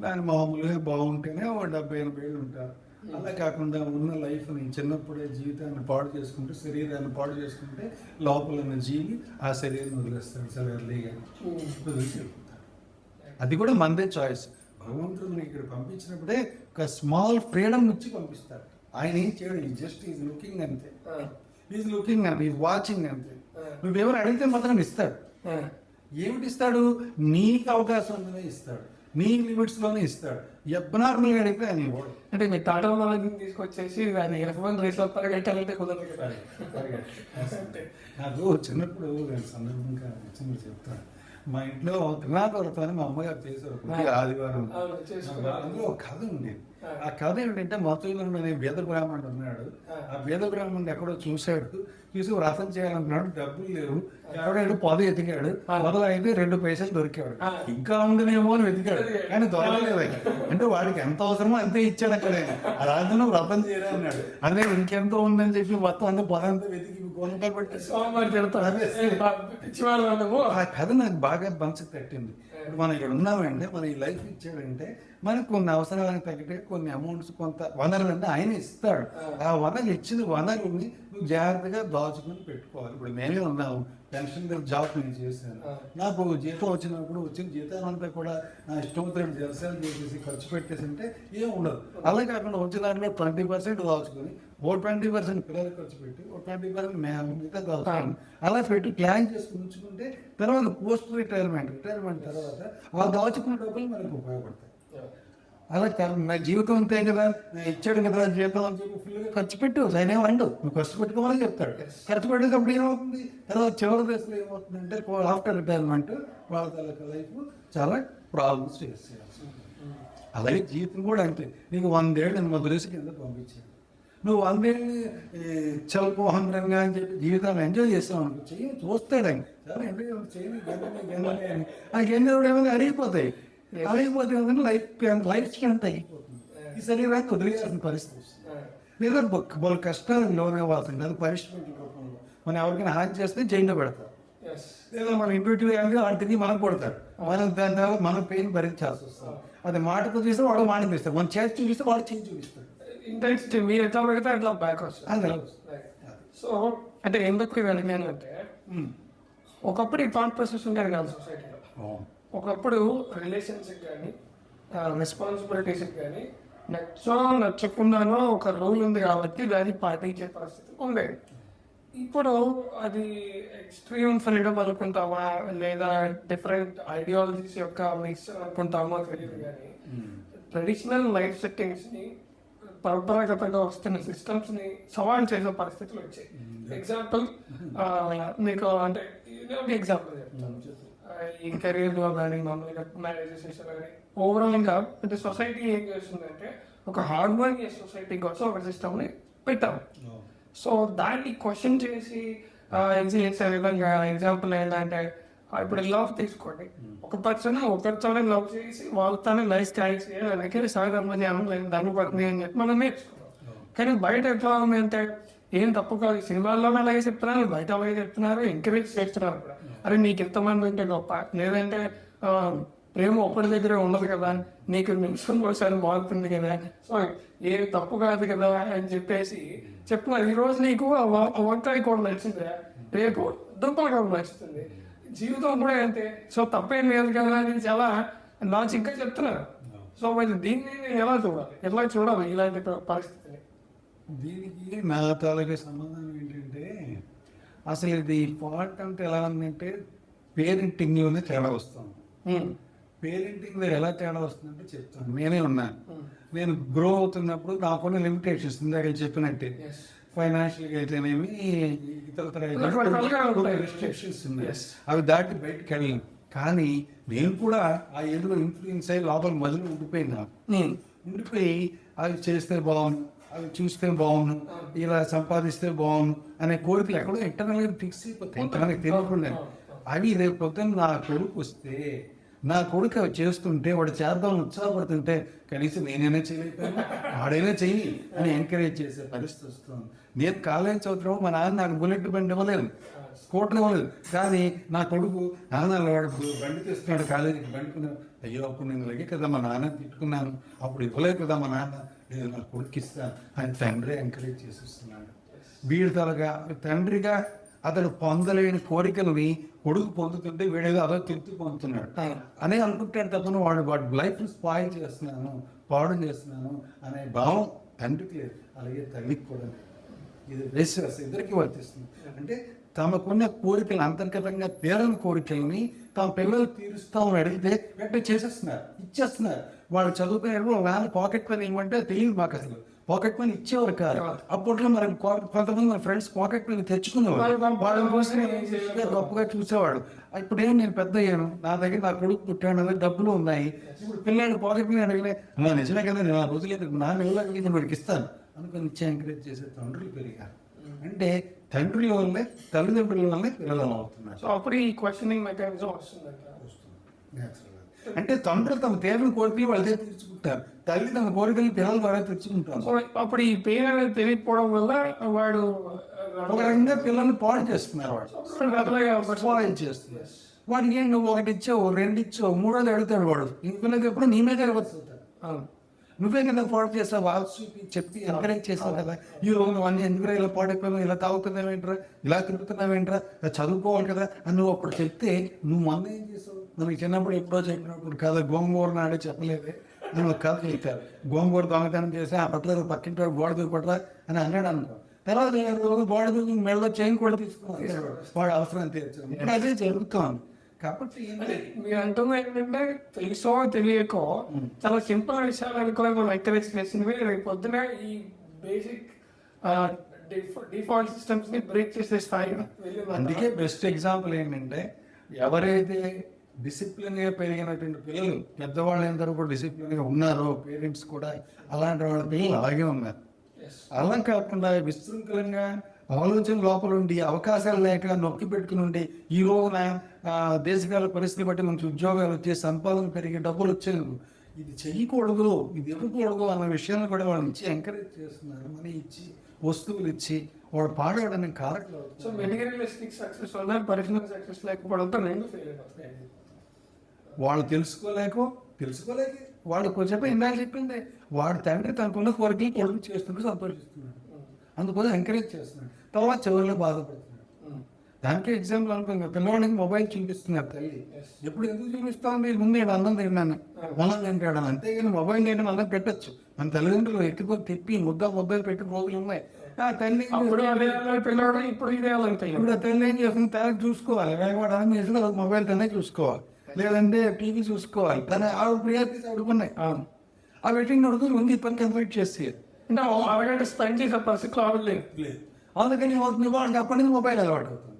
దాని మామూలుగా బాగుంటేనే 70-80 ఏళ్ళు ఉంటారు. అలా కాకుండా ఉన్న లైఫ్ని చిన్నప్పుడే జీవితాన్ని పాడు చేసుకుంటే, శరీరాన్ని పాడు చేసుకుంటే లోపల ఉన్న జీవి ఆ శరీరం వదిలేస్తాడు చాలా ఎర్లీగా. అది కూడా మనదే చాయిస్. భగవంతుడిని ఇక్కడ పంపించినప్పుడే ఒక స్మాల్ ఫ్రీడమ్ ఇచ్చి పంపిస్తాడు. ఆయన ఏం చేయడు, జస్ట్ ఈజ్ లుకింగ్ అంతే. ఈజ్ లుకింగ్ అంతే, ఈజ్ వాచింగ్ అంతే. నువ్వెవరు అడిగితే మాత్రం ఇస్తాడు. ఏమిటి ఇస్తాడు? నీకు అవకాశం ఉందనే ఇస్తాడు, నీ లిమిట్స్ లోనే ఇస్తాడు. ఎబ్బనార్మల్గా అడిగితే ఆయన ఇవ్వడు. అంటే మీ టాటా తీసుకొచ్చేసి పరిగెట్టాలంటే కుదరదు. నాకు చిన్నప్పుడు సందర్భంగా చెప్తాను. మా ఇంట్లో తిరునాథవ్రతం అని మా అమ్మగారు చేశారు ఆదివారం. అందులో ఒక కథ ఉండేది. ఆ కథ ఏంటంటే మధులను అనే వేద బ్రాహ్మణుడు ఉన్నాడు. ఆ వేద బ్రాహ్మణుడు ఎక్కడో చూసి వ్రతం చేయాలనుకున్నాడు, డబ్బులు లేవు. ఎవడాడు పొద ఎతికాడు, మొదలైతే 2 పైసలు దొరికాడు. ఇంకా ఉండదేమో అని వెతికాడు, కానీ దొరకలేదు. అంటే వాడికి ఎంత అవసరమో అంతే ఇచ్చాడు అక్కడ. రాజును వ్రతం చేయరా అన్నాడు. అదే ఇంకెంతో ఉందని చెప్పి మొత్తం అంతా పొద అంతా వెతికి ఆ కథ నాకు బాగా మనసుకు తట్టింది. ఇప్పుడు మనం ఇక్కడ ఉన్నామంటే మన ఈ లైఫ్ ఇచ్చాడంటే మనకు కొన్ని అవసరాలకు తగ్గట్టు కొన్ని అమౌంట్స్ కొంత వనరులన్నీ ఆయన ఇస్తాడు. ఆ వనరు ఇచ్చిన వనరుని నువ్వు జాగ్రత్తగా దాచుకుని పెట్టుకోవాలి. ఇప్పుడు మేమే ఉన్నాము, పెన్షన్ జాబ్ నేను చేశాను. నాకు జీతం వచ్చినప్పుడు వచ్చిన జీతానంతా కూడా నా ఇష్టం జలసాలు చేసేసి ఖర్చు పెట్టేసి అంటే ఏం ఉండదు. అలాగే కాకుండా వచ్చిన దాంట్లో 20% దాచుకొని ఓ 20% పిల్లలకు ఖర్చు పెట్టి ఓ 20% మిగతా దాచుకోండి. అలా పెట్టి ప్లాన్ చేసుకుని ఉంచుకుంటే తర్వాత పోస్ట్ రిటైర్మెంట్ తర్వాత ఆ దాచుకున్న డబ్బులు మనకు ఉపయోగపడతాయి. అలా నా జీవితం అంతే కదా, ఇచ్చాడు కదా జీవితం అని చెప్పి ఫుల్గా ఖర్చు పెట్టు ఆయన వండు, నువ్వు ఖర్చు పెట్టుకోవాలని చెప్తాడు. ఖర్చు పెట్టేటప్పుడు ఏమవుతుంది, తర్వాత చివరి దశలో ఏమవుతుందంటే ఆఫ్టర్ రిటైర్మెంట్ వాళ్ళ తలక లైఫ్ చాలా ప్రాబ్లమ్స్ ఫేస్ చేయాల్సి. అలాగే జీవితం కూడా అంతే. నీకు 100 ఏళ్ళు నేను మధురేసి కింద పంపించాను, నువ్వు 100 ఏళ్ళు చదువుకోహంగా అని చెప్పి జీవితాన్ని ఎంజాయ్ చేస్తావు అనుకో, చెయ్యి చూస్తాడు ఆయన చాలా ఎంజాయ్ చేయాలి. ఆ గిన్నె ఏమైనా అరిగిపోతాయి, అరిగిపోతే లైఫ్ స్ట్రెంత్ అయిపోతుంది. ఈ శరీరాన్ని వదిలేయాల్సిన పరిస్థితి వస్తుంది. లేదా వాళ్ళ కష్టాలను లోనవ్వాల్సింది, అది పనిష్మెంట్ రూపంలో. మనం ఎవరికైనా హాని చేస్తే జైల్లో పెడతారు, లేదా మన ఇంటికి ఆడికి మనం కొడతారు, మనం దాని తర్వాత మన పెయిన్ భరించాల్సి వస్తుంది. అది మాటతో చూస్తే వాడు మాట చూస్తాడు, మన చేతి చూపిస్తే వాడు చేసి చూపిస్తాడు. ఇంటెన్సిటీ మీరు ఎట్లా పెడితే అట్లా బ్యాక్ వస్తుంది. సో అంటే ఎందుకు వెళ్ళాను అంటే ఒకప్పుడు ఈ థాట్ ప్రాసెస్ ఉండేది కాదు సొసైటీలో. ఒకప్పుడు రిలేషన్షిప్ కానీ రెస్పాన్సిబిలిటీస్ కానీ నచ్చకుండానో ఒక రూల్ ఉంది కాబట్టి దాన్ని పాటించే పరిస్థితి ఉండేది. ఇప్పుడు అది ఎక్స్ట్రీమ్ ఫ్రీడమ్ అనుకుంటామా లేదా డిఫరెంట్ ఐడియాలజీస్ యొక్క మిక్స్ అనుకుంటామో తెలియదు, కానీ ట్రెడిషనల్ లైఫ్ సెట్టింగ్స్ని పరంపరాగతంగా వస్తున్న సిస్టమ్స్ని సవాల్ చేసే పరిస్థితులు వచ్చాయి. ఎగ్జాంపుల్ మీకు అంటే ఎగ్జాంపుల్ చెప్తాను. ఈ కెరీర్లో కానీ మామూలుగా మ్యారేజెస్ కానీ ఓవరాల్గా అంటే సొసైటీ ఏం చేస్తుందంటే ఒక హార్మోనియస్ సొసైటీ కోసం ఒక సిస్టమ్ని పెట్టాం. సో దాన్ని క్వశ్చన్ చేసి చేసే విధంగా ఎగ్జాంపుల్ ఏంటంటే ఇప్పుడు లవ్ తీసుకోండి, ఒక పర్సన్ ఒకరితోనే లవ్ చేసి వాళ్ళతోనే లైఫ్ స్టైల్ చేయాలి సాధారణ దాన్ని పడుతుంది అని చెప్పి మనం నేర్చుకున్నాం. కానీ బయట ఎట్లా ఉంది అంటే ఏం తప్పు కాదు, సినిమాల్లోనే అలాగే చెప్తున్నారు, బయట అలాగే చెప్తున్నారు, ఎంకరేజ్ చేస్తున్నారు కూడా. అరే నీకు ఎంతమంది ఉంటే గొప్ప, లేదంటే ప్రేమ ఒకరి దగ్గరే ఉండదు కదా, నీకు నిమిషం ఒకసారి మారుతుంది కదా, సో ఏం తప్పు కాదు కదా అని చెప్పేసి చెప్తున్నారు. ఈరోజు నీకు వంకాయ కూడా నచ్చింది, రేపు దుంపలు కూడా నచ్చుతుంది, జీవితం కూడా అంతే. సో తప్పేం లేదు కదా అని చాలా లాజిక్గా చెప్తున్నారు. సో మరి దీన్ని ఎలా చూడాలి ఇలాంటి పరిస్థితిని? దీనికి నా తాలూకా సమాధానం ఏంటంటే, అసలు ఇది ఫాల్ట్ అంటే ఎలా ఉందంటే పేరెంటింగ్లోనే తేడా వస్తాను. పేరెంటింగ్ ఎలా తేడా వస్తుందంటే చెప్తాను. నేనే ఉన్నాను, నేను గ్రో అవుతున్నప్పుడు నాకున్న లిమిటేషన్స్ ఇందాక చెప్పినట్టే, ఫైనాన్షియల్గా అయితేనేమి ఇతర రిస్ట్రిక్షన్స్ ఉన్నాయి, అవి దాటి బయటకు వెళ్ళాను. కానీ నేను కూడా ఆ ఏదో ఇన్ఫ్లుయెన్స్ అయ్యి లోపల మొదలు ఉండిపోయినా, ఉండిపోయి అవి చేస్తే బాగుండు, అవి చూస్తే బాగుండు, ఇలా సంపాదిస్తే బాగుండు అనే కోరికలు ఎక్కడో ఇంటర్నల్గా ఫిక్స్ అయిపోతాయి, ఇంటర్నల్గా తెలియకుండా. అవి రేపు పొద్దున్న నా కొడుకు వస్తే, నా కొడుకు అవి చేస్తుంటే వాడు చేద్దామని ఉత్సాహపడుతుంటే కనీసం నేనైనా చేయలేకపోయాను, వాడైనా చెయ్యి అని ఎంకరేజ్ చేసే పరిస్థితి వస్తుంది. నేను కాలేజ్ చదువుతున్నావు, మా నాన్న నాకు బుల్లెట్ బండి ఇవ్వలేదు, స్కూటర్ ఇవ్వలేదు, కానీ నా కొడుకు నాన్న బండి తెస్తున్నాడు కాలేజీకి, బండి అయ్యో అప్పుడు నేను లగే కదా మా నాన్న తిట్టుకున్నాను, అప్పుడు ఇవ్వలేదు కదా మా నాన్న, నేను నా కొడుకు ఇస్తాను అని తండ్రి ఎంకరేజ్ చేసిస్తున్నాడు. వీడి తలగా తండ్రిగా అతడు పొందలేని కోరికలని కొడుకు పొందుతుంటే వీడేదో అదో తిరుగు పొందుతున్నాడు అని అనుకుంటాడు తప్ప వాడు లైఫ్ స్పాయిల్ చేస్తున్నాను, పాడు చేస్తున్నాను అనే భావం తండ్రికి లేదు, అలాగే తల్లికి కూడా. ఇది రేషస్ ఇద్దరికి వర్తిస్తుంది. అంటే తమకున్న కోరికలు అంతర్గతంగా తీరని కోరికల్ని తమ పిల్లలు తీరుస్తామని అడిగితే వెంటనే చేసేస్తున్నారు, ఇచ్చేస్తున్నారు. వాళ్ళు చదువుకునేప్పుడు వాళ్ళ పాకెట్ మనీ ఇవ్వమంటే తెలియదు మాకు, అసలు పాకెట్ మనీ ఇచ్చేవారు కాదు. అప్పట్లో మనకి కొంతమంది మన ఫ్రెండ్స్ పాకెట్ మనీ తెచ్చుకునేవారు, వాళ్ళని కోసం గొప్పగా చూసేవాడు. ఇప్పుడు ఏం నేను పెద్ద అయ్యాను, నా దగ్గర నా కొడుకు పుట్టాడు, డబ్బులు ఉన్నాయి, ఇప్పుడు పిల్లలు పాకెట్ మనీ అడిగితే నా నిజమే కదా, నేను ఆ రోజులేదు నా నెలలకి నేను వాడికి ఇస్తాను అనుకుని ఇచ్చే ఎంకరేజ్ చేసే తండ్రులు పెరిగారు. అంటే తండ్రుల వల్లే తల్లిదండ్రుల వల్లే పిల్లలు అవుతున్నారు. సో అప్పుడు ఈ క్వశ్చనింగ్ మెకానిజం వస్తుంది. అంటే తండ్రులు తమ తీవ్రని కోరికలు వాళ్ళే తీర్చుకుంటారు, తల్లి తమ కోరికలు పిల్లల ద్వారా తెచ్చుకుంటారు. సో అప్పుడు ఈ పేరు అనేది తెలియకపోవడం వల్ల వాడు ఒక రకంగా పిల్లల్ని పాడు చేస్తున్నారు, వాడు చేస్తున్నారు. వాడికి ఏం నువ్వు ఒకటి ఇచ్చావు, రెండు ఇచ్చావు, మూడోది అడుగుతాడు వాడు. ఇంకొక ఎప్పుడు నీ మీద అవును నువ్వే కదా పాడు చేస్తావు, వాళ్ళు చూపి చెప్పి ఎంకరేజ్ చేస్తావు కదా. ఈ రోజు నువ్వు అన్ని ఎందుకు ఇలా పాడైపోయావు, ఇలా తాగుతున్నావేంట్రా, ఇలా తిరుగుతున్నావేంట్రా, చదువుకోవాలి కదా అని నువ్వు అప్పుడు చెప్తే నువ్వు మొన్న ఏం చేసావు? నువ్వు చిన్నప్పుడు ఎప్పుడో చెప్పినప్పుడు కదా గోంగూర నాడే చెప్పలేదే నేను ఒక కథ చెప్తాను. గోంగూర దొంగతనం చేసి ఆ పట్ల పక్కింటి వాడు గోడ దూపట్రా అని అన్నాడు అనుకో. తర్వాత గోడ దూకి మెడలో చైన్ కూడా తీసుకున్నాడు, వాడు అవసరం తీర్చాను. ఇప్పుడు అదే జరుగుతుంది. కాబట్టి మీరు అంటున్నా ఏంటంటే తెలుసో తెలియకో చాలా సింపుల్ విషయాలను కూడా మనం ఎంకరేజ్ చేసినవి రేపు పొద్దున ఈ బేసిక్ డిఫాల్ట్ సిస్టమ్స్ ని బ్రేక్ చేసే స్థాయి. అందుకే బెస్ట్ ఎగ్జాంపుల్ ఏంటంటే ఎవరైతే డిసిప్లిన్ గా పెరిగినటువంటి పిల్లలు, పెద్దవాళ్ళు అందరూ కూడా డిసిప్లిన్ గా ఉన్నారో, పేరెంట్స్ కూడా అలాంటి వాళ్ళ పిల్లలు అలాగే ఉన్నారు. అలా కాకుండా విశృంఖలంగా ఆలోచన లోపల ఉండి అవకాశాలు లేక నొక్కి పెట్టుకుని ఉండి ఈ రోజున దేశకాల పరిస్థితి బట్టి మంచి ఉద్యోగాలు వచ్చే, సంపాదన పెరిగి డబ్బులు వచ్చేది, ఇది చెయ్యకూడదు, ఇది ఇవ్వకూడదు అన్న విషయాన్ని కూడా వాళ్ళని ఇచ్చి ఎంకరేజ్ చేస్తున్నారు. మనీ ఇచ్చి, వస్తువులు ఇచ్చి వాడు పాడడానికి కారకులు. సో మెటీరియలిస్టిక్ సక్సెస్ వల్ల పర్సనల్ సక్సెస్ లేకపోవడంతో రెండు ఫెయిల్ అవుతాయి. వాళ్ళు తెలుసుకోలేక వాడు కొంచెం ఇందాక చెప్పింది, వాడు తండ్రి తనకున్న కోరికలు కొడుకు చేస్తుంటే సంతోషిస్తున్నాడు, అందుకోసం ఎంకరేజ్ చేస్తున్నాడు. తర్వాత చివరిలో బాధపడుతున్నాడు. దానికి ఎగ్జాంపుల్ అనుకుంది, పిల్లవాడికి మొబైల్ చూపిస్తున్నారు తల్లి. ఎప్పుడు ఎందుకు చూపిస్తాను, ముందు నేను అన్నం తిన్నాను, అన్నం తింటాడు, అంతేగాని మొబైల్ నేను అన్నం పెట్టచ్చు. మన తల్లిదండ్రులు ఎత్తుకొని తిప్పి ముద్దలు పెట్టి రోజులు ఉన్నాయి. ఆ తల్లి పిల్లవాడు ఇప్పుడు ఇదే ఇప్పుడు ఆ తల్లి ఏం చేస్తుంది, తనకి చూసుకోవాలి, వాడు అన్నం చేసిన మొబైల్ తనే చూసుకోవాలి, లేదంటే టీవీ చూసుకోవాలి. తన ఆవిడ ప్రియారిటీస్ ఆడుకున్నాయి. ఆ వెయిటింగ్ అడుగుతూ ముందు ఈ పని కంప్లీట్ చేస్తే అంటే అరగంట స్పెండ్ చేసే పరిస్థితి లేదు. అందుకని వాడికి అప్పటి నుంచి మొబైల్ అలవాటు అవుతుంది.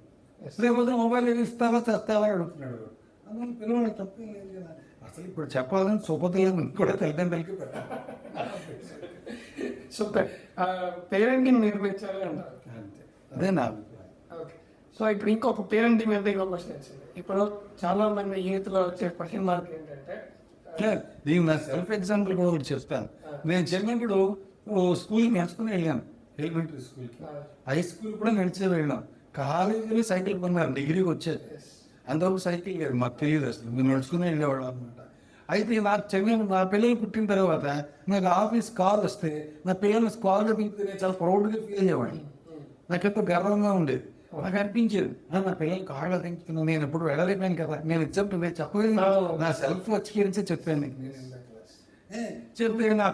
రేపు మొబైల్ ఇస్తావా చేస్తావా అడుగుతున్నాడు. అందుకని పిల్లవాడికి తప్పేం లేదు కదా. అసలు ఇప్పుడు చెప్పాలని సుపతులు కూడా తల్లిదండ్రులకి సో పేరెంటింగ్ నేర్పించాలి అంటారు. అదే నా అభిప్రాయం. ఓకే, సో ఇప్పుడు ఇంకొక పేరెంటింగ్ మీద ఇంకొక క్వశ్చన్ వచ్చింది. ఇప్పుడు చాలా మంది యూత్లో వచ్చే క్వశ్చన్ మార్క్ ఏంటంటే, దీనికి నా సెల్ఫ్ ఎగ్జాంపుల్ కూడా ఒకటి చెప్తాను. నేను చిన్నప్పుడు స్కూల్కి నడుచుకుని వెళ్ళాను, ఎలిమెంటరీ స్కూల్కి, హై స్కూల్ కూడా నడిచే వెళ్ళాం. కాలేజీలో సైకిల్ కొన్నారు, డిగ్రీకి వచ్చేది. అంతవరకు సైకిల్ లేదు, మాకు తెలియదు అసలు, మేము నడుచుకుని వెళ్ళేవాళ్ళం అనమాట. అయితే నాకు చిన్న నా పిల్లలు పుట్టిన తర్వాత నాకు ఆఫీస్ కాల్ వస్తే నా పిల్లల్ని స్కాలర్ పిలిస్తే చాలా ప్రౌడ్గా ఫీల్ అయ్యేవాడిని. నాకు ఎంతో గర్వంగా ఉండేది. నాకు అనిపించేది నా పిల్లలు కాళ్ళు అనిపించుకున్నాను, నేను ఎప్పుడు వెళ్ళలేకపోయాను కదా. నేను ఎగ్జాంపుల్ నేను చెప్పలేదు, నా సెల్ఫ్ ఎక్స్పీరియన్సే చెప్పాను నీకు. చెప్తే నా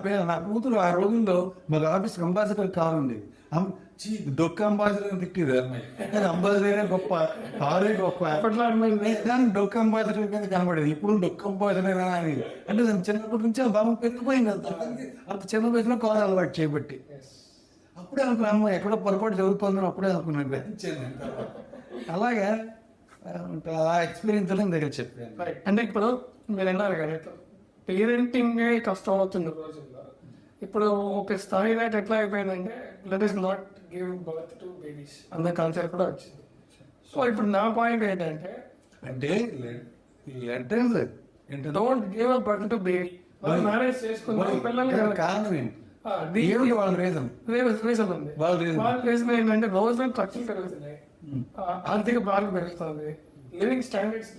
కూతురు ఆ రోజుల్లో మాకు ఆఫీస్ అంబాసిడర్ కారు ఉండేది. దొక్క అంబాసిడర్ అని తిట్టేది అమ్మాయి. అంబాసిడరే గొప్ప, కారే గొప్ప. దానికి డొక్క అంబాసిడర్ కింద కనబడేది. ఇప్పుడు డొక్క అంబాసిడర్ అని అంటే దాని చిన్నప్పటి నుంచి ఆ బాబు పెరిగిపోయింది. అంత చిన్న వయసులో కారు అలవాటు చేయబట్టి అప్పుడే అనుకున్నాను ఎక్కడో పొరపాటు జరుగుతుందని అప్పుడే అనుకున్నాను. అలాగే ఆ ఎక్స్పీరియన్స్ దగ్గర చెప్పాను. అంటే ఇప్పుడు మీరు అన్నారు కదా పేరెంటింగ్ కష్టం అవుతుంది రోజుల్లో. ఇప్పుడు ఒక స్థాయి దాకా ఎట్లా అయిపోయిందంటే let is not give birth to babies అన్న కాన్సెప్ట్ కూడా వచ్చింది. సో ఇప్పుడు నా పాయింట్ ఏంటంటే don't give a birth to baby. Marriage చేసుకున్న పిల్లలు కారణం ఏంటి? రీజన్ ఉంది. వాళ్ళ రీజన్ ఏంటంటే రోజు ఖర్చులు పెరుగుతున్నాయి, ఆర్థిక భారం పెరుగుతుంది, లివింగ్ స్టాండర్డ్స్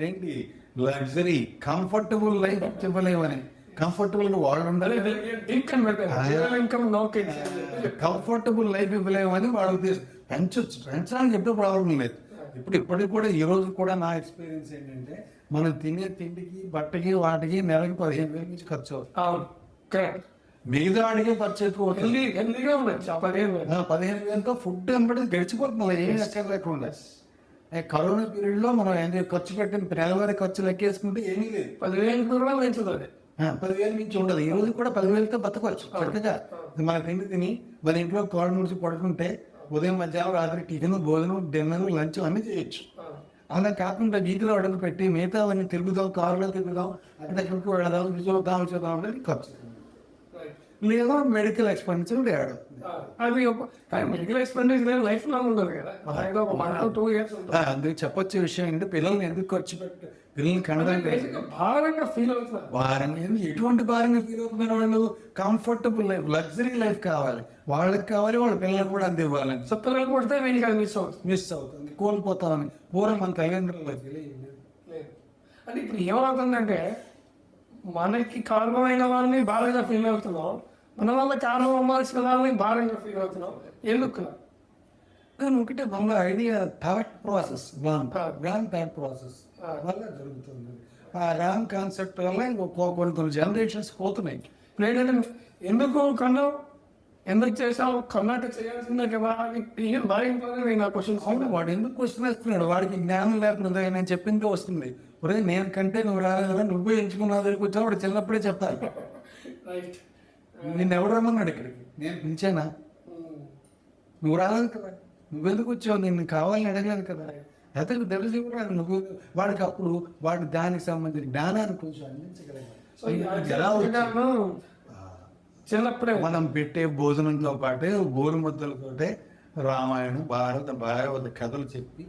ఏంటి, లగ్జరీ కంఫర్టబుల్ లైఫ్ చెప్పలేమని. కంఫర్టబుల్ గా వాళ్ళు ఉండాలి, కంఫర్టబుల్ లైఫ్ ఇవ్వలేమని వాళ్ళ ఉద్దేశం. పెంచాలని చెప్పే ప్రాబ్లం లేదు. ఇప్పటికి కూడా ఈ రోజు కూడా నా ఎక్స్పీరియన్స్ ఏంటంటే మనం తినే తిండికి, బట్టకి, వాటికి నెలకి 15,000 నుంచి ఖర్చు అవుతుంది. మిగతా వాడికి ఖర్చు ఎక్కువ అవుతుంది. 15,000తో ఫుడ్ అనబడి గడిచిపోతుంది, ఏమి ఎక్కడ లేకుండా. కరోనా పీరియడ్ లో మనం ఖర్చు పెట్టిన నెలవారీ ఖర్చు లెక్కేసుకుంటే ఏమీ లేదు. 10,000 పెంచుతుంది. 10,000 నుంచి ఉండదు. ఈ రోజు కూడా 10,000తో బతకవచ్చు చక్కగా. మన తిండి తిని మన ఇంట్లో కాళ్ళు నుంచి పడుకుంటే ఉదయం, మధ్యాహ్నం, రాత్రి టిఫిన్, భోజనం, డిన్నర్, లంచ్ అన్ని చేయొచ్చు. అలా కాకుండా వీధిలో అడుగు పెట్టి మిగతా అవన్నీ తిరుగుదాం, కారులో తిరుగుదాం, అక్కడికి వెళదాం, చూద్దాం అనేది ఖర్చు. లేదా మెడికల్ ఎక్స్పెన్సివ్ తేడా. అది మెడికల్ ఎక్స్పెండిచర్ లైఫ్ లాంగ్ ఉండదు కదా, ఏదో ఒక 1 to 2 years ఉంటుంది. అందుకు చెప్పొచ్చే విషయం ఏంటంటే పిల్లల్ని ఎందుకు ఖర్చు పెట్టి పిల్లల్ని కనడం బేసిక్గా భారంగా ఫీల్ అవుతున్నారు. భారంగా ఎటువంటి భారంగా ఫీల్ అవుతున్నారు వాళ్ళు? కంఫర్టబుల్ లైఫ్, లగ్జరీ లైఫ్ కావాలి వాళ్ళకి, కావాలి వాళ్ళ పిల్లలకు కూడా అంది ఇవ్వాలని. సో పిల్లలు కొడితే వీళ్ళకి అది మిస్ అవుతుంది, కోల్పోతామని పూర్వం మన తల్లిదండ్రులు లేదు. అంటే ఇప్పుడు ఏమవుతుందంటే మనకి కారణమైన వాళ్ళని భారంగా ఫీల్ అవుతున్నాం, మన వల్ల కారణం అవ్వాల్సిన వాళ్ళని భారంగా ఫీల్ అవుతున్నాం. ఎందుకు? ఒకటే మన idea thought process, grand thought process వల్ల జరుగుతుంది. ఆ రాంగ్ కాన్సెప్ట్ వల్ల కొన్ని జనరేషన్స్ పోతున్నాయి. లేదంటే ఎందుకు కన్నావు, ఎందుకు చేసావు, కన్నాట చేయాల్సిందే కదా అని భార్య నా క్వశ్చన్. అవును, వాడు ఎందుకు క్వశ్చన్ వేస్తున్నాడు? వాడికి జ్ఞానం లేకుండా నేను చెప్పిందే వస్తుంది. ఒరే నేను కంటే నువ్వు రాలేదా, నువ్వే ఎంచుకున్నావు దగ్గరికి వచ్చా వాడు చిన్నప్పుడే చెప్తాను. రైట్. నిన్ను ఎవడు రమ్మన్నాడు ఇక్కడికి? నేను పిలిచానా? నువ్వు రాలేదు కదా, నువ్వెందుకు వచ్చావు? నిన్ను కావాలని అడగలేదు కదా. అయితే తెలిసి కూడా నువ్వు వాడికి అప్పుడు వాడు దానికి సంబంధించిన జ్ఞానాన్ని కొంచెం అందించగలిగాడు. ఎలా వచ్చాను? చిన్నప్పుడే మనం పెట్టే భోజనంతో పాటే గోరుముద్దలతోటే రామాయణం, భాగవత కథలు చెప్పి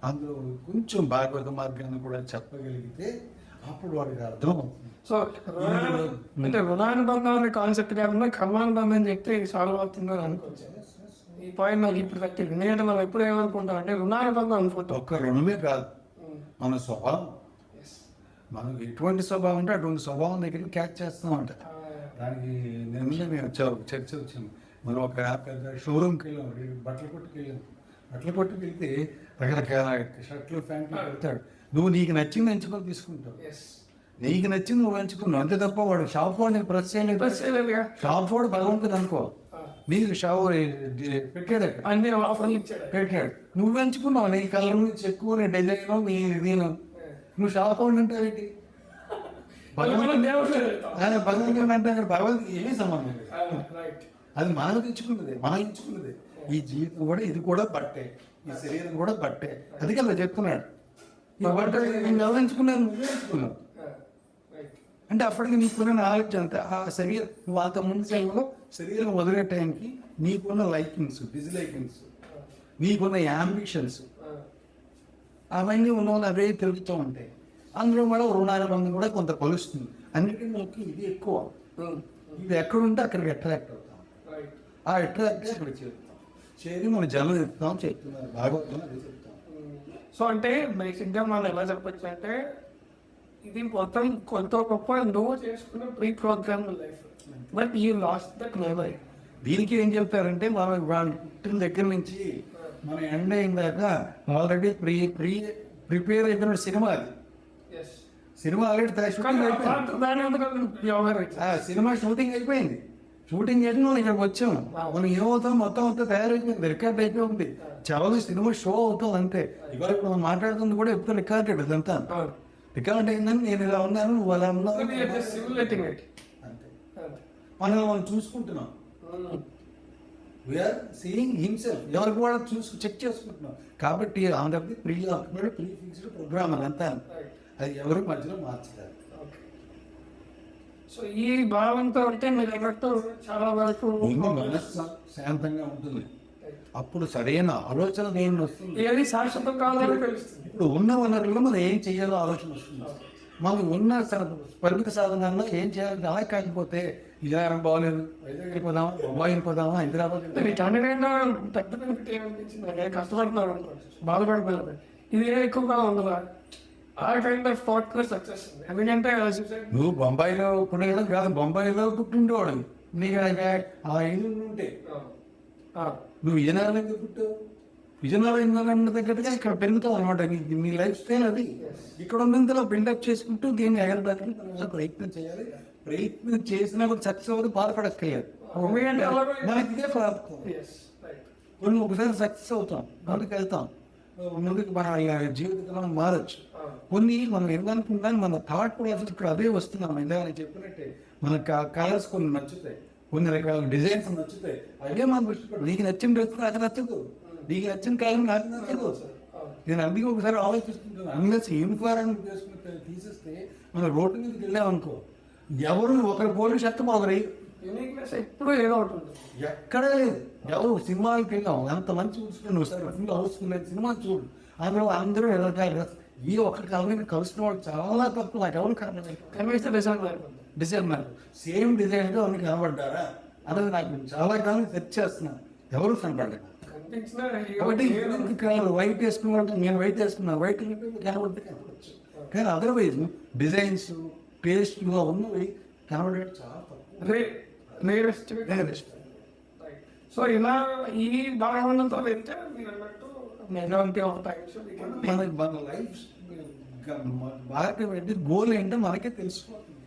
అందులో కొంచెం భాగవత మార్గాన్ని కూడా చెప్పగలిగితే అప్పుడు వాడికి అర్థం అవుతుంది. సో అంటే రుణానుబంధం అనే కాన్సెప్ట్ కాకుండా కర్మానుబంధం అని చెప్తే సాల్వ్ అవుతుందని అనుకోవచ్చు. ఈ పాయింట్ నాకు ఇప్పుడు కట్టింది. ఎందుకంటే మనం ఎప్పుడు ఏమనుకుంటాం అంటే రుణానుబంధం అనుకుంటాం. ఒక్క రుణమే కాదు, మన స్వభావం, మనకు ఎటువంటి స్వభావం అంటే అటువంటి స్వభావం దగ్గరికి క్యాచ్ చేస్తామంట. దానికి నిన్న మేము చర్చ వచ్చాము. మనం ఒక పెద్ద షోరూమ్కి వెళ్ళాం, బట్టల కొట్టుకు వెళ్ళాం. బట్టల కొట్టుకు వెళ్తే రకరకాల షర్ట్లు ప్యాంట్లు పెడతాడు. నువ్వు నీకు నచ్చింది ఎంచుకొని తీసుకుంటావు, నీకు నచ్చింది నువ్వు ఎంచుకున్నావు అంతే తప్ప వాడు షాప్ వాడు నేను ప్రెస్ చేయలేదు. షాప్ వాడు భగవంతుడు అనుకో, నీకు షాప్ పెట్టాడు అన్ని ఆఫర్లు ఇచ్చాడు, పెట్టాడు. నువ్వు ఎంచుకున్నావు నీ కలర్ నుంచి ఎక్కువ నీ డిజైన్ నీ నేను, నువ్వు షాప్ వాడు అంటే ఏంటి? భగవంతుడు అంటే భగవంతుడికి ఏమీ సంబంధం లేదు. అది మనం తెచ్చుకున్నదే, మనం ఎంచుకున్నదే. ఈ జీవితం కూడా ఇది కూడా బట్టే, ఈ శరీరం కూడా బట్టే. అది కదా చెప్తున్నాడు. ఈ బట్ట నేను గమనించుకున్నాను, నువ్వే ఎంచుకున్నావు అంటే అప్పటికి నీకున్న నాలెడ్జ్ అంతే. ఆ శరీరం నువ్వు అంత ముందు సమయంలో శరీరం వదిలే టైంకి నీకున్న లైకింగ్స్, డిస్లైకింగ్స్, నీకున్న యాంబిషన్స్ అవన్నీ ఉన్న అవే తిరుగుతూ ఉంటాయి. అందులో కూడా రుణానుబంధం కూడా కొంత కొలుస్తుంది. అన్నిటిలోకి ఇది ఎక్కువ. ఇది ఎక్కడుంటే అక్కడికి అట్రాక్ట్ అవుతాం. ఆ అట్రాక్ట్ అక్కడ చేరుతాం, చేరి మన జనం చెప్తాం, చెప్తున్నారు భాగవతం అదే చెప్తాం. సో అంటే బేసిక్గా మనం ఎలా చెప్పచ్చు అంటే ఇది మొత్తం కొంత గొప్ప నువ్వు చేసుకున్న pre programme life, but you last that life. దీనికి ఏం చెప్తారంటే మనం వాళ్ళ పుట్టిన దగ్గర నుంచి మన ఎండ్ అయిన దాకా ఆల్రెడీ ప్రిపేర్ అయిపోయిన సినిమా. అది సినిమా ఆల్రెడీ సినిమా షూటింగ్ అయిపోయింది. షూటింగ్ చేసి మనం ఇక్కడికి వచ్చాం. మనం ఏమవుతాం మొత్తం అంతా తయారైపోయింది, రికార్డ్ అయిపోయింది. చాలా సినిమా షో అవుతుంది అంతే. ఇవాళ మనం మాట్లాడుతుంది కూడా ఎప్పుడు రికార్డెడ్. ఇదంతా రికార్డ్ అయిందని నేను ఇలా ఉన్నాను, నువ్వు అలా ఉన్నావు అంతే. మనం చూసుకుంటున్నాం, వీఆర్ సీయింగ్ హిమ్సెల్ఫ్. ఎవరికి కూడా చెక్ చేసుకుంటున్నాం. కాబట్టి అందరికీ ప్రీ ఫిక్స్డ్ ప్రోగ్రామ్ అదంతా. అది ఎవరు మధ్యలో మార్చలేదు. సో ఈ భావంతో అంటే మీరు అన్నట్టు చాలా వరకు మనస్సు శాంతంగా ఉంటుంది. అప్పుడు సరైన ఆలోచన నేను వస్తుంది. ఏది శాశ్వతం కావాలని తెలుస్తుంది. ఇప్పుడు ఉన్న వనరుల్లో మనం ఏం చేయాలో ఆలోచన వస్తుంది. మనం ఉన్న పరిమిత సాధనాల్లో ఏం చేయాలి. అలా కాకపోతే విజయనగరం బాగోలేదు, వైజాగ్ వెళ్ళిపోదామా, బొంబాయి వెళ్ళిపోదామా, హైదరాబాద్ వీటన్నిటైనా పెద్ద బెనిఫిట్ ఏమనిపించింది అంటే కష్టపడుతున్నారు అనుకోండి, బాధపడిపోయారు. ఇది ఎక్కువగా ఉందా ఆ కైండ్ ఆఫ్ థాట్ సక్సెస్. ఎందుకంటే నువ్వు బొంబాయిలో పుట్టడం కాదు, బొంబాయిలో పుట్టిండేవాడు. నీకు ఆ ఇల్లు ఉంటే నువ్వు విజయనగరం ఎందుకు పుట్టావు? విజయనగరం దగ్గరగా ఇక్కడ పెరుగుతావు అనమాట. నీ లైఫ్ స్టైల్ అది. ఇక్కడ ఉన్నంతలో బిల్డప్ చేసుకుంటూ దీన్ని ఎగరడానికి ప్రయత్నం చేయాలి. ప్రయత్నం చేసినా కూడా సక్సెస్ అవ్వదు, బాధపడక్కర్లేదు. మనకి ఇదే ప్రాప్తం. కొన్ని ఒకసారి సక్సెస్ అవుతాం, ముందుకు వెళ్తాం, ముందుకు మన జీవితంలో మారచ్చు. కొన్ని మనం ఏమనుకుంటా మన థాట్ కూడా అసలు ఇక్కడ అదే వస్తున్నాం. ఇందాక నేను చెప్పినట్టే మన కలర్స్ కొన్ని నచ్చుతాయి, కొన్ని రకాల డిజైన్స్ నచ్చుతాయి. అదే మనం ఇష్టపడు. నీకు నచ్చిన డ్రెస్ నాకు నచ్చదు, నీకు నచ్చిన కాలం నాకు నచ్చదు. నేను అందుకే ఒకసారి ఆలోచిస్తుంటాను. అన్లెస్ యూనిఫారం చేసుకుని తీసేస్తే మనం రోడ్డు మీదకి వెళ్ళామనుకో, ఎవరు ఒకరి పోలీస్ షర్ట్ మొదలై యూనిక్నెస్ ఎప్పుడు ఏదో ఒకటి ఉంటుంది. ఎక్కడ లేదు. ఎవరు సినిమాకి వెళ్ళాం ఎంత మంచి చూసుకున్నావు సార్ హౌస్ఫుల్ సినిమా చూడు అందులో అందరూ ఎలాగ ఈ ఒక్క కలర్ కలిసిన వాళ్ళు చాలా తక్కువ. నాకు ఎవరు కనబడలేదు. కనిపిస్తే డిసైన్ అయిపోతుంది. డిజైన్ సేమ్ డిజైన్గా అవన్నీ కనబడ్డారా అనేది నాకు చాలా కాలం సెర్చ్ చేస్తున్నాను. ఎవరు కనపడలేదు. కనిపించినా కాబట్టి వైట్ వేసుకున్నాను, నేను వైట్ వేసుకున్నాను, వైట్ కనబడితే కనపడచ్చు. కానీ అదర్వైజ్ డిజైన్స్ పేస్ట్లు ఉన్నవి కనబడేది చాలా తక్కువ. రియలిస్టిక్. సో ఇలా ఈ భావనతో వెళ్తే మీరు అన్నట్టు మెజారిటీ ఆఫ్ టైమ్స్ మన లైఫ్ బాగా పెట్టి గోల్ ఏంటో మనకే తెలిసిపోతుంది.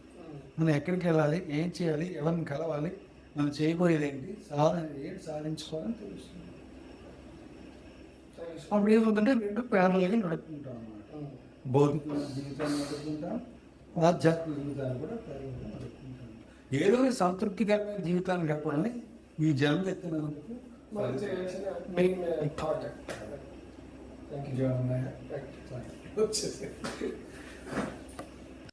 మనం ఎక్కడికి వెళ్ళాలి, ఏం చేయాలి, ఎవరిని కలవాలి, మనం చేయబోయేది ఏంటి, ఏంటి సాధించుకోవాలని తెలుస్తుంది. అప్పుడు ఏమవుతుంటే రెండు ప్యారల్గా నడుపుకుంటాం అన్నమాట. భౌతిక జీవితాన్ని నడుపుకుంటాం, ఆధ్యాత్మిక జీవితాన్ని కూడా ప్యారల్గా నడుపుకుంటాం. ఏదో సంతృప్తికరమైన జీవితాన్ని గడపాలని ఈ జన్మ ఎత్తినందుకు మెయిన్ థాట్. వచ్చేసి